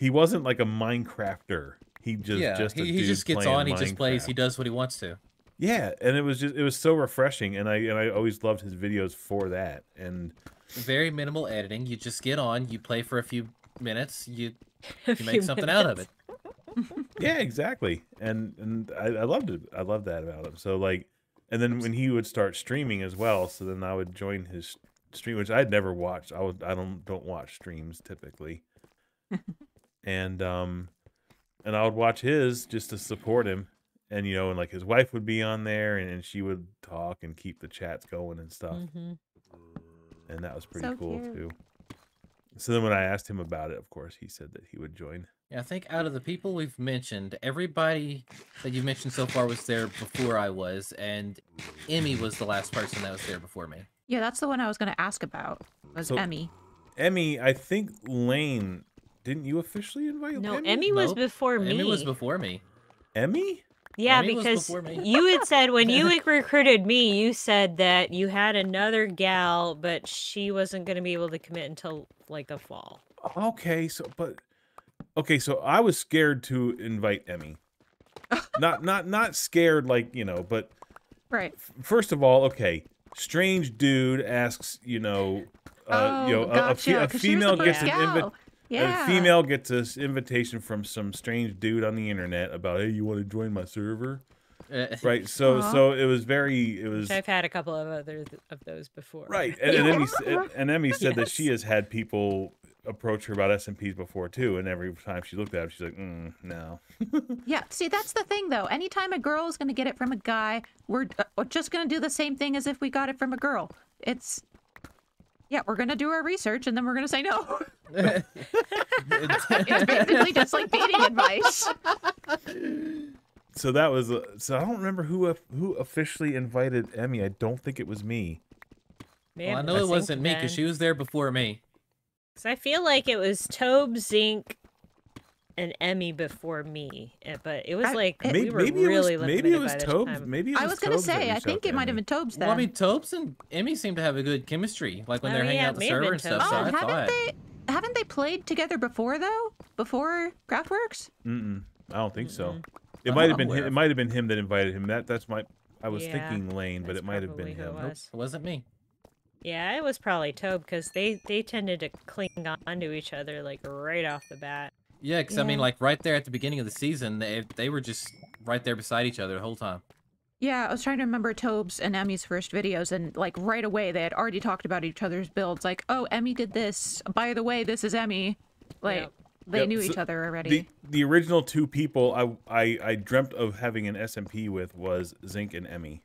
he wasn't like a Minecrafter. He just he just gets on, he just plays, he does what he wants to. Yeah, and it was so refreshing, and I always loved his videos for that. And very minimal editing. You just get on, you play for a few minutes, you make something out of it. Yeah, exactly. And I loved it. I loved that about him. So like, and then when he would start streaming as well, so then I would join his stream, which I'd never watched. I don't watch streams typically. and I would watch his just to support him. And and like his wife would be on there, and she would talk and keep the chats going and stuff. And that was pretty cool too. So then when I asked him about it, of course, he said that he would join. Yeah, I think out of the people we've mentioned, everybody that you've mentioned so far was there before I was, and Emmy was the last person that was there before me. Yeah, that's the one I was going to ask about, was Emmy. Emmy, I think Lane, didn't you officially invite Emmy? No, Emmy was before me. Emmy was before me. Emmy? Yeah, Emmy was because before me. you had said when you recruited me, you said that you had another gal, but she wasn't going to be able to commit until like the fall. Okay, so I was scared to invite Emmy. not scared like, but Right. First of all, okay, strange dude asks, Gotcha, a female gets Yeah. a female gets this invitation from some strange dude on the internet about, hey, you want to join my server? Right. So it was Which I've had a couple of others of those before. right. And Emmy said that she has had people approach her about SMPs before too, and every time she looked at him, she's like, no. Yeah, see, that's the thing, though. Anytime a girl is going to get it from a guy, we're just going to do the same thing as if we got it from a girl. Yeah, we're going to do our research, and then we're going to say no. It's basically just like dating advice. So that was so I don't remember who officially invited Emmy. I don't think it was me. Maybe Well, I know it wasn't me because she was there before me. So I feel like it was Tobe, Zink, and Emmy before me, but it was like we were really limited maybe it was by the Tobe. time. Maybe it was I was going to Tobe's that say, I reached think out to it might have Emmy. been Tobe's then. Well, I mean, Topes and Emmy seem to have a good chemistry, like when Oh, they're hanging yeah, out the it may have server been and stuff. Topes. So Oh, I thought, haven't they played together before, though? Before Craftworks? I don't think so. It Not might that have I'm been aware him. of. It might have been him that invited him. I was Yeah, thinking Lane, but that's it might have been probably who him. it was. it wasn't me. Yeah, it was probably Tobe because they tended to cling on to each other like right off the bat. Yeah, because I mean, Yeah. like right there at the beginning of the season, they were just right there beside each other the whole time. Yeah, I was trying to remember Tobe's and Emmy's first videos, and like right away they had already talked about each other's builds. Like, oh, Emmy did this. By the way, this is Emmy. Like, Yep. they Yep, knew so each other already. The original two people I dreamt of having an SMP with was Zink and Emmy.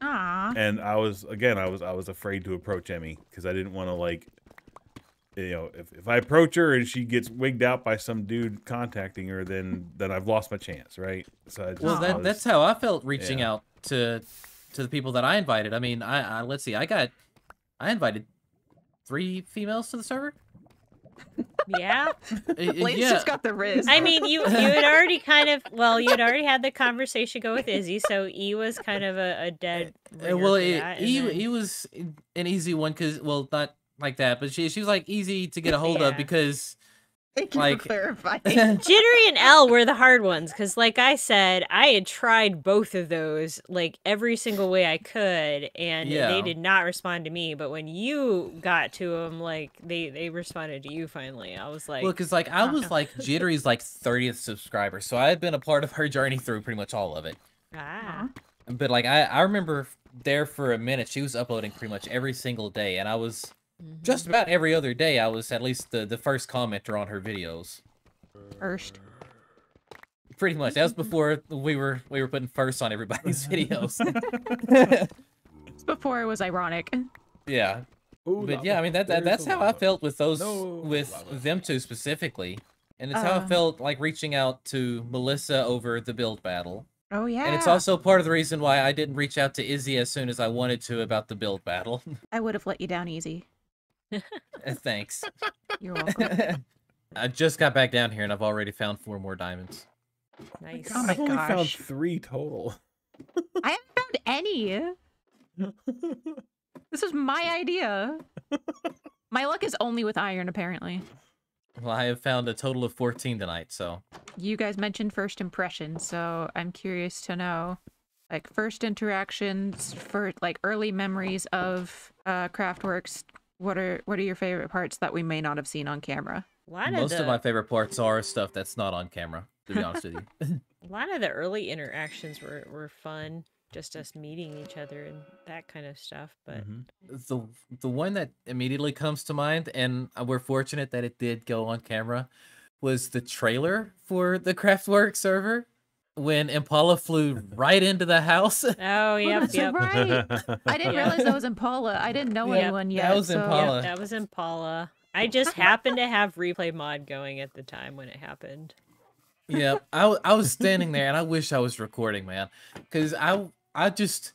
Ah. And I was afraid to approach Emmy because I didn't want to like, if I approach her and she gets wigged out by some dude contacting her, then I've lost my chance, right? So That's how I felt reaching out to the people that I invited. I mean, I let's see, I invited 3 females to the server. Yeah. Lane's Yeah. just got the riz. I mean, you had already you'd already had the conversation go with Izzy, so E was kind of a dead ringer Well, for that, and then- he was an easy one because, well, not like that, but she was like easy to get a hold of Yeah. because Thank you Like- for clarifying. Jittery and L were the hard ones because, like I said, I had tried both of those like every single way I could, and Yeah. they did not respond to me. But when you got to them, like they responded to you finally. I was like, Well, because like I was like Jittery's like 30th subscriber, so I had been a part of her journey through pretty much all of it. ah, But like I remember there for a minute, she was uploading pretty much every single day, and I was just about every other day. I was at least the first commenter on her videos. First. Pretty much. That was before we were putting first on everybody's videos. It's before it was ironic. Yeah. Ooh, But yeah, I mean that's how I felt with those with them two specifically. And it's how I felt like reaching out to Melissa over the build battle. Oh yeah. And it's also part of the reason why I didn't reach out to Izzy as soon as I wanted to about the build battle. I would have let you down easy. Thanks. You're welcome. I just got back down here and I've already found 4 more diamonds. nice. Oh my I've only found gosh. 3 total. I haven't found any. This was my idea. My luck is only with iron, apparently. Well, I have found a total of 14 tonight, so. You guys mentioned first impressions, so I'm curious to know, like, first interactions for like early memories of Craftworks. What are your favorite parts that we may not have seen on camera? Most of my favorite parts are stuff that's not on camera, to be honest with you. A lot of the early interactions were fun. Just us meeting each other and that kind of stuff. But The one that immediately comes to mind, and we're fortunate that it did go on camera, was the trailer for the Craftwork server when Impala flew right into the house. oh yep, That's yep. right. I didn't realize that was Impala. I didn't know Yep, anyone yet. that was so- Impala. That was Impala. I just happened to have replay mod going at the time when it happened. Yeah, I was standing there and I wish I was recording, man, because I just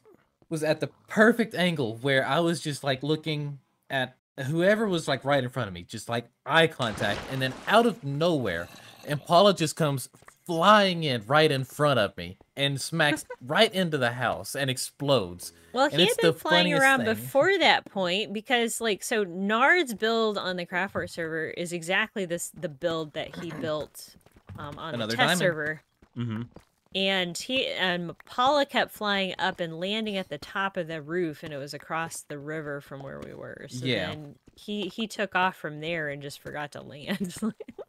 was at the perfect angle where I was just like looking at whoever was like right in front of me, just like eye contact, and then out of nowhere, Impala just comes flying in right in front of me and smacks right into the house and explodes. Well, And he had it's been the flying funniest around thing. before that point because, like, so Nard's build on the Craftwork server is exactly the build that he built on Another the test diamond. server. Mm-hmm. And Paula kept flying up and landing at the top of the roof, and it was across the river from where we were. So Yeah. then he took off from there and just forgot to land.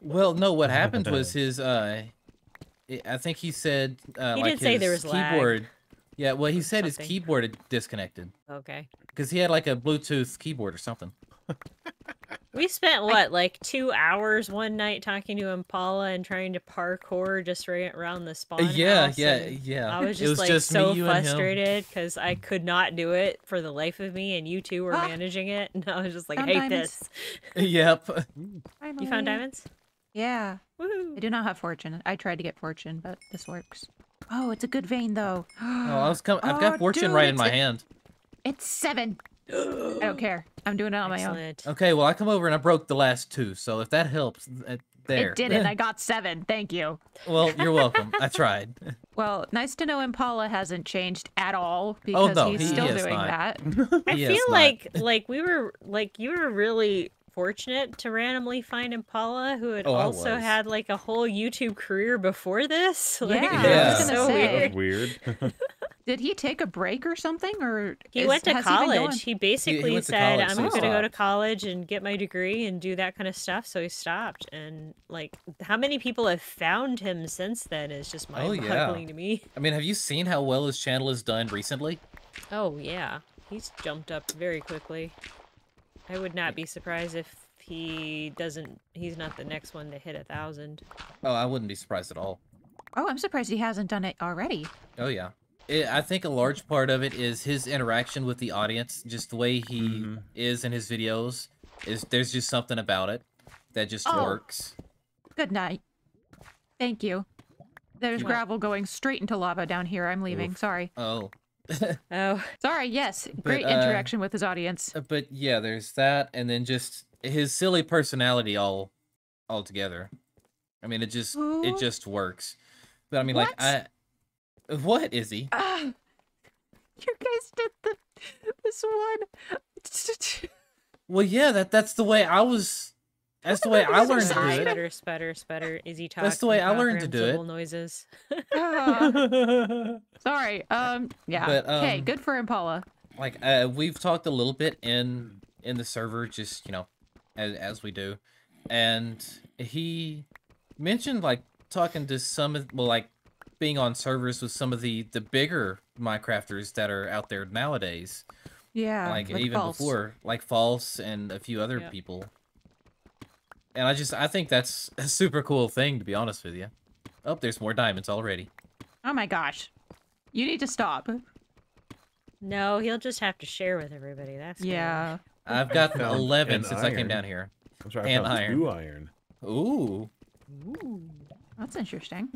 Well, no, what happened was his I think he said He like did say there his was lag keyboard. Yeah, well, he said his something. keyboard had disconnected Okay. because he had like a Bluetooth keyboard or something. We spent what, like 2 hours one night talking to Impala and trying to parkour just right around the spawn house, and I was It just was like just me, so you, and him. frustrated because I could not do it for the life of me, and you two were Ah. managing it, and I was just like, I Found hate diamonds. this. Yep. You found diamonds? Yeah. Woohoo! I do not have fortune. I tried to get fortune, but this works. Oh, it's a good vein though. Oh, I've Oh, got fortune dude, right in it's my a- hand. It's 7. I don't care. I'm doing it on my own. Excellent. Okay, well, I come over and I broke the last 2, so if that helps, there. It didn't. I got 7. Thank you. Well, you're welcome. I tried. Well, nice to know Impala hasn't changed at all because no, he's he still is doing not. that. I He feel is not. like you were really fortunate to randomly find Impala, who had Oh, I also was. had like a whole YouTube career before this. Like, Yeah, I was it's gonna so say. weird. Weird. Did he take a break or something, or He went to has he been going- college. He basically went to said, college, "I'm so he going to go to stopped. college and get my degree and do that kind of stuff." So he stopped. And like, how many people have found him since then is just Oh, yeah. mind-boggling to me. I mean, have you seen how well his channel has done recently? Oh yeah, he's jumped up very quickly. I would not be surprised if he's not the next one to hit 1,000. Oh, I wouldn't be surprised at all. Oh, I'm surprised he hasn't done it already. Oh, yeah. I think a large part of it is his interaction with the audience, just the way he is in his videos. There's just something about it that just Oh. works. Good night. Thank you. There's You- gravel going straight into lava down here. I'm leaving. Oof. Sorry. Oh. Oh, Sorry. Yes. Great uh, interaction with his audience. But yeah, there's that, and then just his silly personality all together. I mean, it just Who? works. But I mean, What? what is he? Ah, you guys did this one. Well, yeah, that's the way I was That's the way I learned to do it. Sputter. Is he talking? That's the way I learned to do it. Noises. Sorry. Yeah. But, Okay. Good for Impala. Like, we've talked a little bit in the server, just, you know, as we do, and he mentioned like talking to some of, well, like being on servers with some of the bigger Minecrafters that are out there nowadays. Yeah. Like even False. before, like False and a few other people. And I think that's a super cool thing, to be honest with you. Oh, there's more diamonds already. Oh my gosh. You need to stop. No, he'll just have to share with everybody. That's Yeah. weird. I've got Found 11 an since I came iron. down here. I'm sorry, I And found iron. 2 iron. Ooh, Ooh, That's interesting.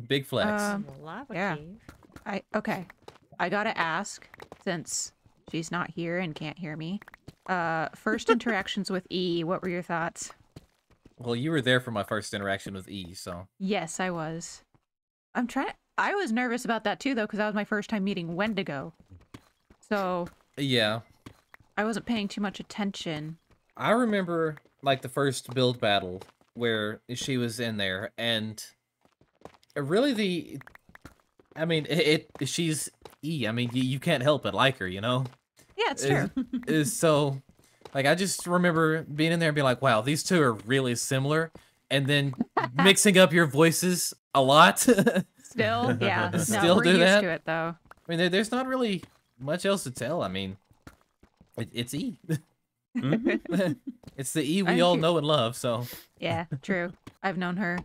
big flex. a lava yeah. cave. Okay. I gotta ask, since she's not here and can't hear me. First interactions with E, what were your thoughts? Well, you were there for my first interaction with E, so. Yes, I was. I was nervous about that too, though, because that was my first time meeting Wendigo. So Yeah. I wasn't paying too much attention. I remember, like, the first build battle where she was in there, and really I mean, she's E. I mean, you can't help but like her, you know? Yeah, it's true. Is so, like, I just remember being in there and being like, wow, these two are really similar, and then mixing up your voices a lot. Still, yeah. No, Still we're do used that? to it, though. I mean, there's not really much else to tell. I mean, it's E. Mhm. It's the E we I'm all cu- know and love, so. Yeah, true. I've known her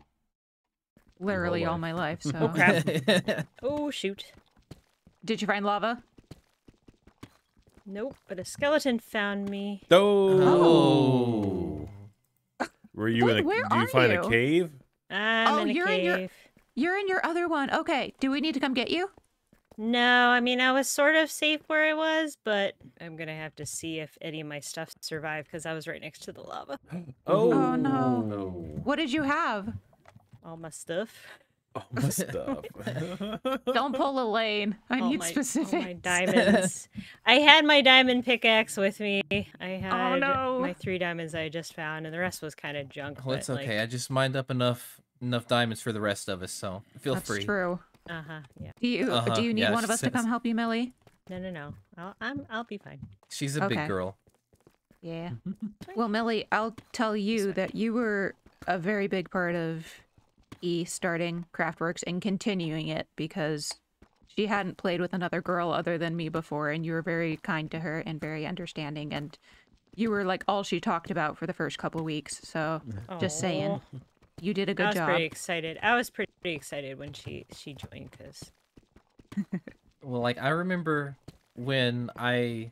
literally all life. my life, so. Oh, crap. Oh, shoot. Did you find lava? Nope, but a skeleton found me. Oh. Were you Wait, in a? where Do you are find you? a cave? I'm in a you're in cave. your- You're in your other one. Okay. Do we need to come get you? No, I mean, I was sort of safe where I was, but I'm gonna have to see if any of my stuff survived because I was right next to the lava. Oh, no. What did you have? All my stuff. Oh, my stuff. Don't pull a lane. I all need my, specifics. all my diamonds. I had my diamond pickaxe with me. I had no. my 3 diamonds I just found, and the rest was kind of junk. Well, it's but, okay. Like, I just mined up enough diamonds for the rest of us, so feel That's free. true. yeah. Do you need yeah, one of us to come help you, Millie? No. I'll be fine. She's a Okay. big girl. Yeah. Well, Millie, I'll tell you that you were a very big part of E starting Craftworks and continuing it because she hadn't played with another girl other than me before, and you were very kind to her and very understanding, and you were like all she talked about for the first couple weeks. So just saying, Aw. you did a I good was job. pretty excited. I was pretty excited when she joined because Well, like, I remember when I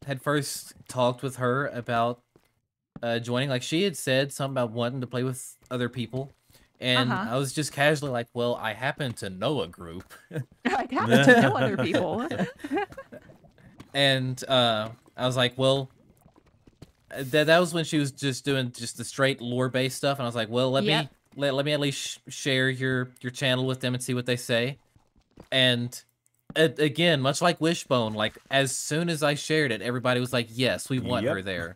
had first talked with her about joining, like, she had said something about wanting to play with other people. And Uh-huh. I was just casually like, well, I happen to know a group. I happen to know other people. And I was like, well, that was when she was just doing just the straight lore-based stuff. And I was like, well, let Yep. me at least share your channel with them and see what they say. And again, much like Wishbone, like, as soon as I shared it, everybody was like, yes, we want her Yep. there.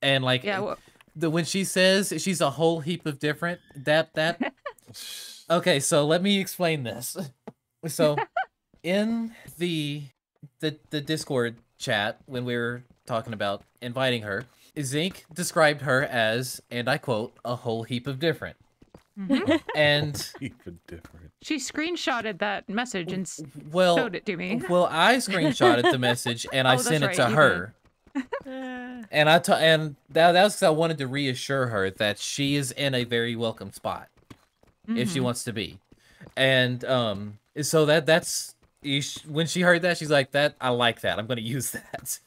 And like, Yeah. Well, when she says she's a whole heap of different, that okay, so let me explain this. So in the Discord chat, when we were talking about inviting her, Zinc described her as, and I quote, a whole heap of different. And Even different. she screenshotted that message and well, showed it to me. well, I screenshotted the message and I Oh, that's sent it right, to you did. her. And that was because I wanted to reassure her that she is in a very welcome spot if she Mhm. wants to be. And so that's when she heard that, she's like, "That I like that. I'm going to use that."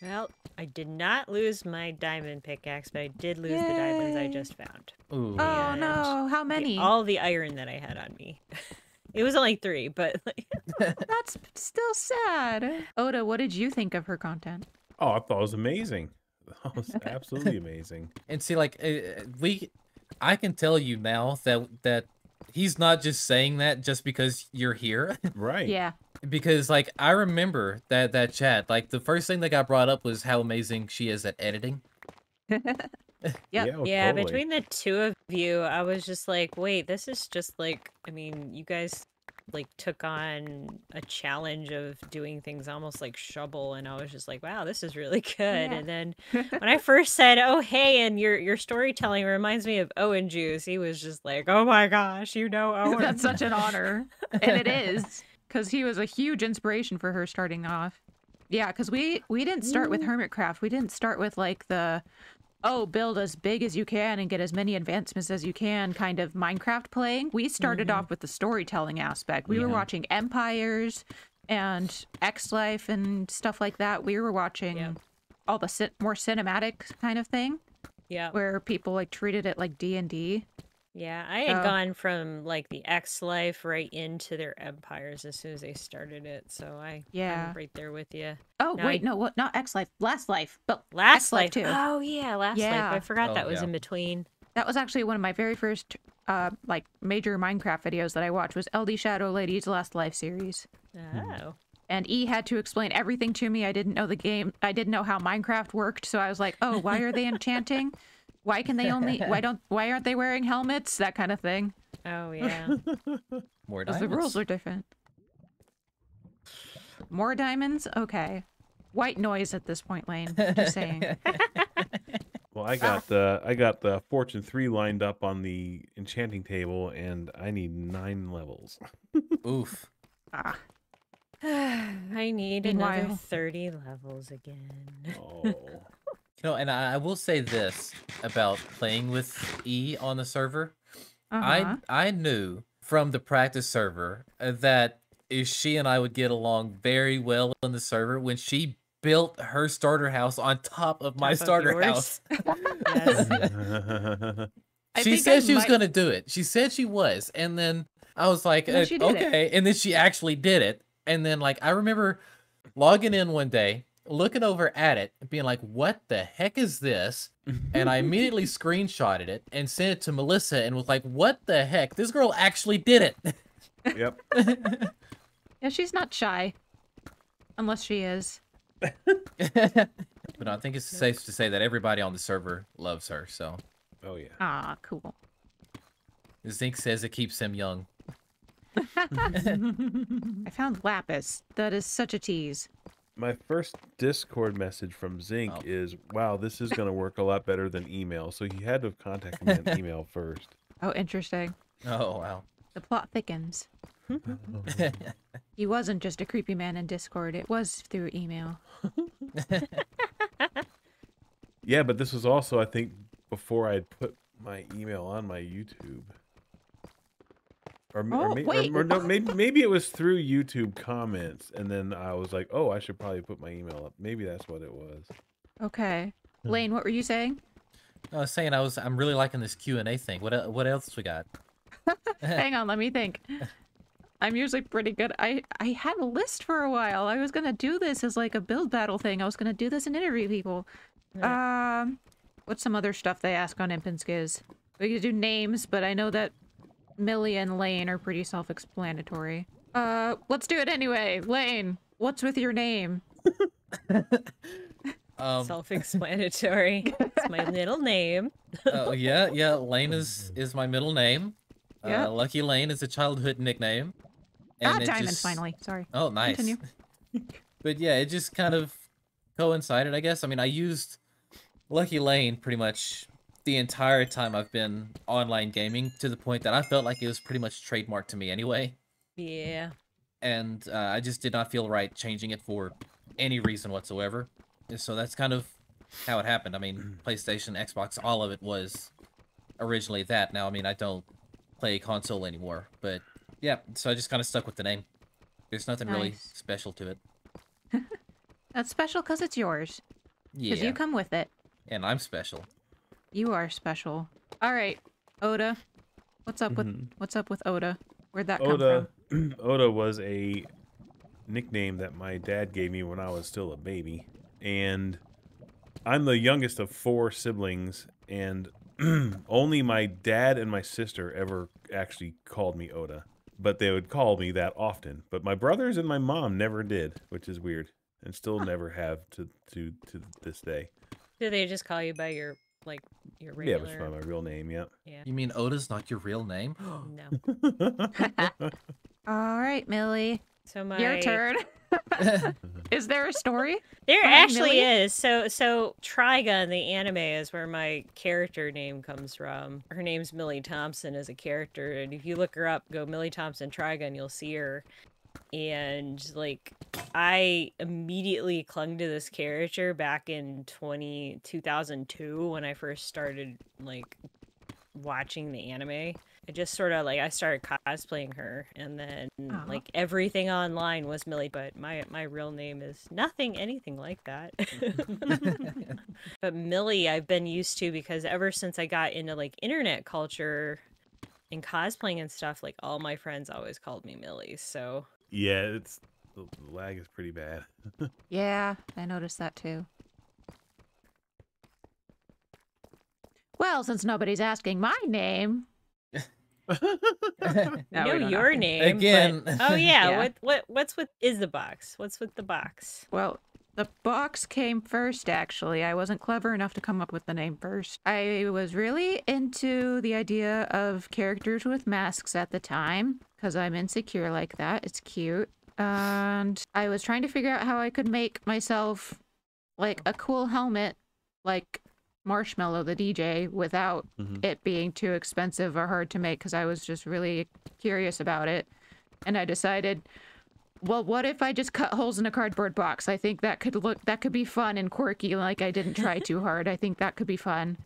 Well, I did not lose my diamond pickaxe, but I did lose the diamonds I Yay. just found. Ooh. Oh And no! How many? All the iron that I had on me. It was only 3, but like, That's still sad. Oda, what did you think of her content? Oh, I thought it was amazing. That was absolutely amazing. And see, like, I can tell you now that he's not just saying that just because you're here. Right. Yeah. Because, like, I remember that chat, like, the first thing that got brought up was how amazing she is at editing. Yep. Yeah, Yeah, totally. between the two of you, I was just like, wait, this is just like, I mean, you guys like took on a challenge of doing things almost like Shovel, and I was just like, wow, this is really good. Yeah. And then when I first said, oh hey, and your storytelling reminds me of Owen Juice, he was just like, oh my gosh, you know Owen. That's such an honor. And it is, because he was a huge inspiration for her starting off. Yeah, because we didn't start with Hermitcraft. We didn't start with like the, oh, build as big as you can and get as many advancements as you can kind of Minecraft playing. We started off with the storytelling aspect. We were watching Empires and X-Life and stuff like that. We were watching all the more cinematic kind of thing. Yeah. Where people like treated it like D&D. Yeah, I had gone from like the X-Life right into their Empires as soon as they started it, so I'm right there with you. Oh, Now wait, no, what? Not X-Life. Last Life. But Last X-Life Life too. Oh yeah, Last Life. I forgot Oh, that was yeah. in between. That was actually one of my very first like major Minecraft videos that I watched was LD Shadow Lady's Last Life series. Oh. And E had to explain everything to me. I didn't know the game. I didn't know how Minecraft worked, so I was like, "Oh, why are they enchanting? Why can they only why aren't they wearing helmets? That kind of thing." Oh yeah. More Because diamonds. the rules are different. More diamonds? Okay. White noise at this point, Lane. Just saying. Well, I got the Fortune 3 lined up on the enchanting table, and I need 9 levels. Oof. Ah. I need another Meanwhile. 30 levels again. Oh. You know, and I will say this about playing with E on the server. I knew from the practice server that she and I would get along very well in the server when she built her starter house on top of my starter yours? house. Yes. She said she was going to do it. She said she was. And then I was like, And then she did it. okay. And then she actually did it. And then like I remember logging in one day, looking over at it, being like, what the heck is this? And I immediately screenshotted it and sent it to Melissa and was like, what the heck? This girl actually did it. Yep. Yeah, she's not shy. Unless she is. But I think it's safe to say that everybody on the server loves her, so. Oh yeah. Ah, cool. Zink says it keeps him young. I found lapis. That is such a tease. My first Discord message from Zink is, wow, this is going to work a lot better than email. So he had to have contacted me on email first. Oh, interesting. Oh, wow. The plot thickens. He wasn't just a creepy man in Discord. It was through email. Yeah, but this was also, I think, before I'd put my email on my YouTube. Or maybe it was through YouTube comments, and then I was like, oh, I should probably put my email up. Maybe that's what it was. Okay. Lane, what were you saying? I was saying I'm really liking this Q&A thing. What else we got? Hang on, let me think. I'm usually pretty good. I had a list for a while. I was gonna do this as like a build battle thing. I was gonna do this and interview people. What's some other stuff they ask on Imp and Skiz? We could do names, but I know that Millie and Lane are pretty self-explanatory. Let's do it anyway. Lane, what's with your name? Self-explanatory. It's my middle name. Oh yeah. Lane is my middle name. Yep. Lucky Lane is a childhood nickname. And it Diamond, just... finally. Sorry. Oh, nice. Continue. But yeah, it just kind of coincided, I guess. I mean, I used Lucky Lane pretty much the entire time I've been online gaming, to the point that I felt like it was pretty much trademarked to me anyway. Yeah. And I just did not feel right changing it for any reason whatsoever. And so that's kind of how it happened. I mean, PlayStation, Xbox, all of it was originally that. Now, I mean, I don't play console anymore, but yeah, so I just kind of stuck with the name. There's nothing really Nice. special to it. That's special because it's yours. Because Yeah, you come with it. and I'm special. You are special. All right, Oda. What's up with Oda? Where'd that come from? Oda was a nickname that my dad gave me when I was still a baby. And I'm the youngest of 4 siblings, and only my dad and my sister ever actually called me Oda. But they would call me that often. But my brothers and my mom never did, which is weird. And still never have to this day. Do they just call you by your Yeah, regular? which by my real name, yeah. Yeah. You mean Oda's not your real name? No. All right, Millie. So Your turn. Is there a story? There Hi, actually Millie? is. So Trigun, the anime, is where my character name comes from. Her name's Millie Thompson as a character, and if you look her up, go Millie Thompson Trigun, you'll see her. And like, I immediately clung to this character back in 2002 when I first started like watching the anime. I just sort of like I started cosplaying her, and then like everything online was Millie, but my real name is anything like that. But Millie I've been used to because ever since I got into like internet culture and cosplaying and stuff, like all my friends always called me Millie. So Yeah, it's the lag is pretty bad. Yeah, I noticed that too. Well, since nobody's asking my name. I know your name again. But, oh yeah, Yeah. what's with the box? What's with the box? Well, the box came first, actually. I wasn't clever enough to come up with the name first. I was really into the idea of characters with masks at the time, because I'm insecure like that. It's cute. And I was trying to figure out how I could make myself, like, a cool helmet, like Marshmallow, the DJ, without it being too expensive or hard to make, because I was just really curious about it. And I decided, well, what if I just cut holes in a cardboard box? I think that could be fun and quirky, like I didn't try too hard. I think that could be fun.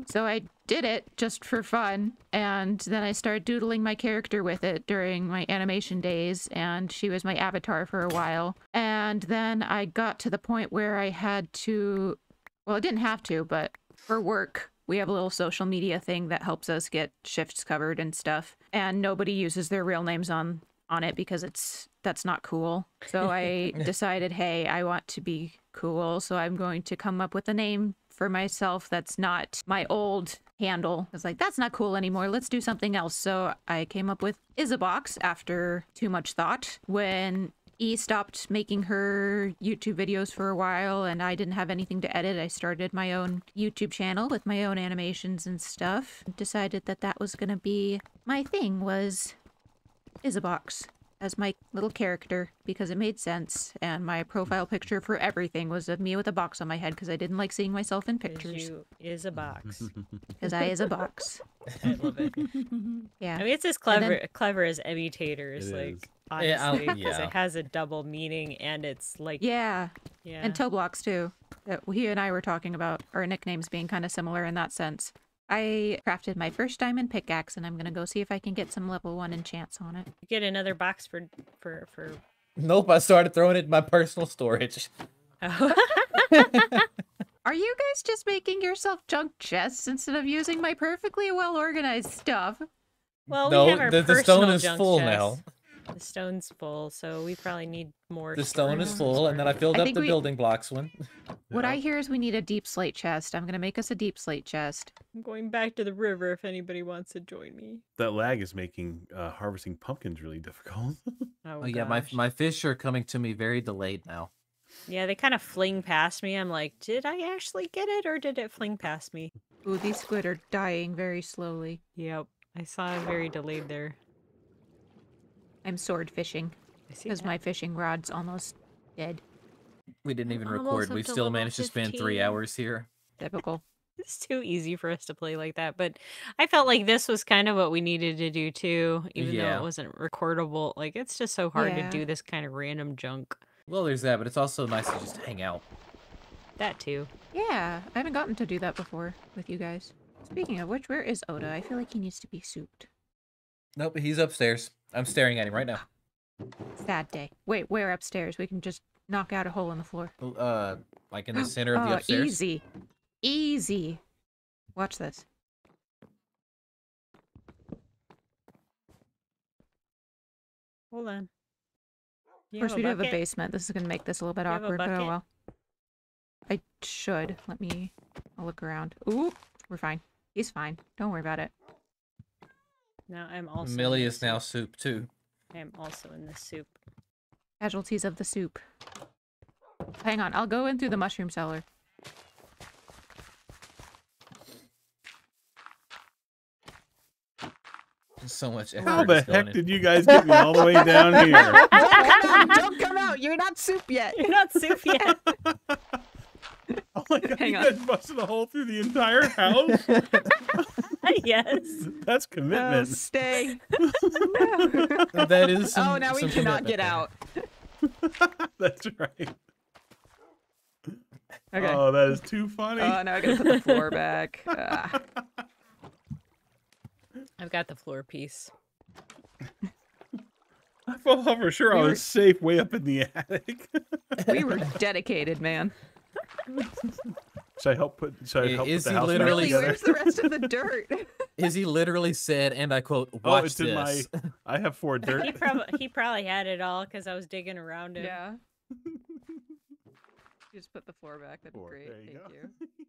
So I did it just for fun, and then I started doodling my character with it during my animation days, and she was my avatar for a while. And then I got to the point where I had to, well, I didn't have to, but for work, we have a little social media thing that helps us get shifts covered and stuff, and nobody uses their real names on it because that's not cool. So I decided, hey, I want to be cool, so I'm going to come up with a name for myself that's not my old handle. I was like, that's not cool anymore. Let's do something else. So I came up with Isabox after too much thought. When E stopped making her YouTube videos for a while and I didn't have anything to edit, I started my own YouTube channel with my own animations and stuff. Decided that was gonna be my thing, was Isabox as my little character, because it made sense, and my profile picture for everything was of me with a box on my head because I didn't like seeing myself in pictures. You is a box. Because I is a box. I love it. Yeah. I mean, it's as clever as Emutators, It like is. honestly, because yeah. it has a double meaning and it's like Yeah. yeah. And toe blocks too. That he and I were talking about our nicknames being kind of similar in that sense. I crafted my first diamond pickaxe, and I'm gonna go see if I can get some level 1 enchants on it. Get another box for Nope, I started throwing it in my personal storage. Are you guys just making yourself junk chests instead of using my perfectly well organized stuff? Well, No, we have our the personal stone is junk full chests. now. The stone's full, so we probably need more. The stone is storage. full, and then I filled I up think the we- building blocks one. What I hear is we need a deep slate chest. I'm gonna make us a deep slate chest. I'm going back to the river if anybody wants to join me. That lag is making harvesting pumpkins really difficult. Oh yeah, my fish are coming to me very delayed now. Yeah, they kind of fling past me. I'm like, did I actually get it or did it fling past me? Ooh, these squid are dying very slowly. Yep, I saw it very delayed there. I'm sword fishing I see because that. my fishing rod's almost dead. We didn't even Almost record. up We to still level managed to spend 3 15. hours here. Typical. It's too easy for us to play like that, but I felt like this was kind of what we needed to do too, even though Yeah. it wasn't recordable. Like, it's just so hard Yeah. to do this kind of random junk. Well, there's that, but it's also nice to just hang out. That too. Yeah, I haven't gotten to do that before with you guys. Speaking of which, where is Oda? I feel like he needs to be souped. Nope, he's upstairs. I'm staring at him right now. Sad day. Wait, where upstairs? We can just knock out a hole in the floor. Like in the center of the Oh, upstairs. easy. Easy. Watch this. Hold on. Of course, we do have a basement. This is going to make this a little bit You have a awkward, but oh bucket? well. I should. I'll look around. Ooh, we're fine. He's fine. Don't worry about it. Now I'm also. Millie in is the now soup. soup too. I am also in the soup. Casualties of the soup. Hang on, I'll go in through the mushroom cellar. So much effort. How the is going heck in. did you guys get me all the way down here? Don't come out. You're not soup yet. You're not soup yet. Oh my god, Hang you on. guys busted a hole through the entire house? Yes. That's Oh, commitment. stay. That is. Oh, now we some cannot commitment get there. out. That's right. Okay. Oh, that is too funny. Oh, now I gotta put the floor back. I've got the floor piece. I thought for sure I was safe way up in the attic. We were dedicated, man. Should I help put? Should I help Is put the he house back literally- Really, together? where's the rest of the dirt? Izzy literally said, and I quote, Oh, "Watch it's this." in my. I have 4 dirt. He probably had it all because I was digging around him. Yeah. You just put the floor back. That'd be Floor, great. there you Thank go. you.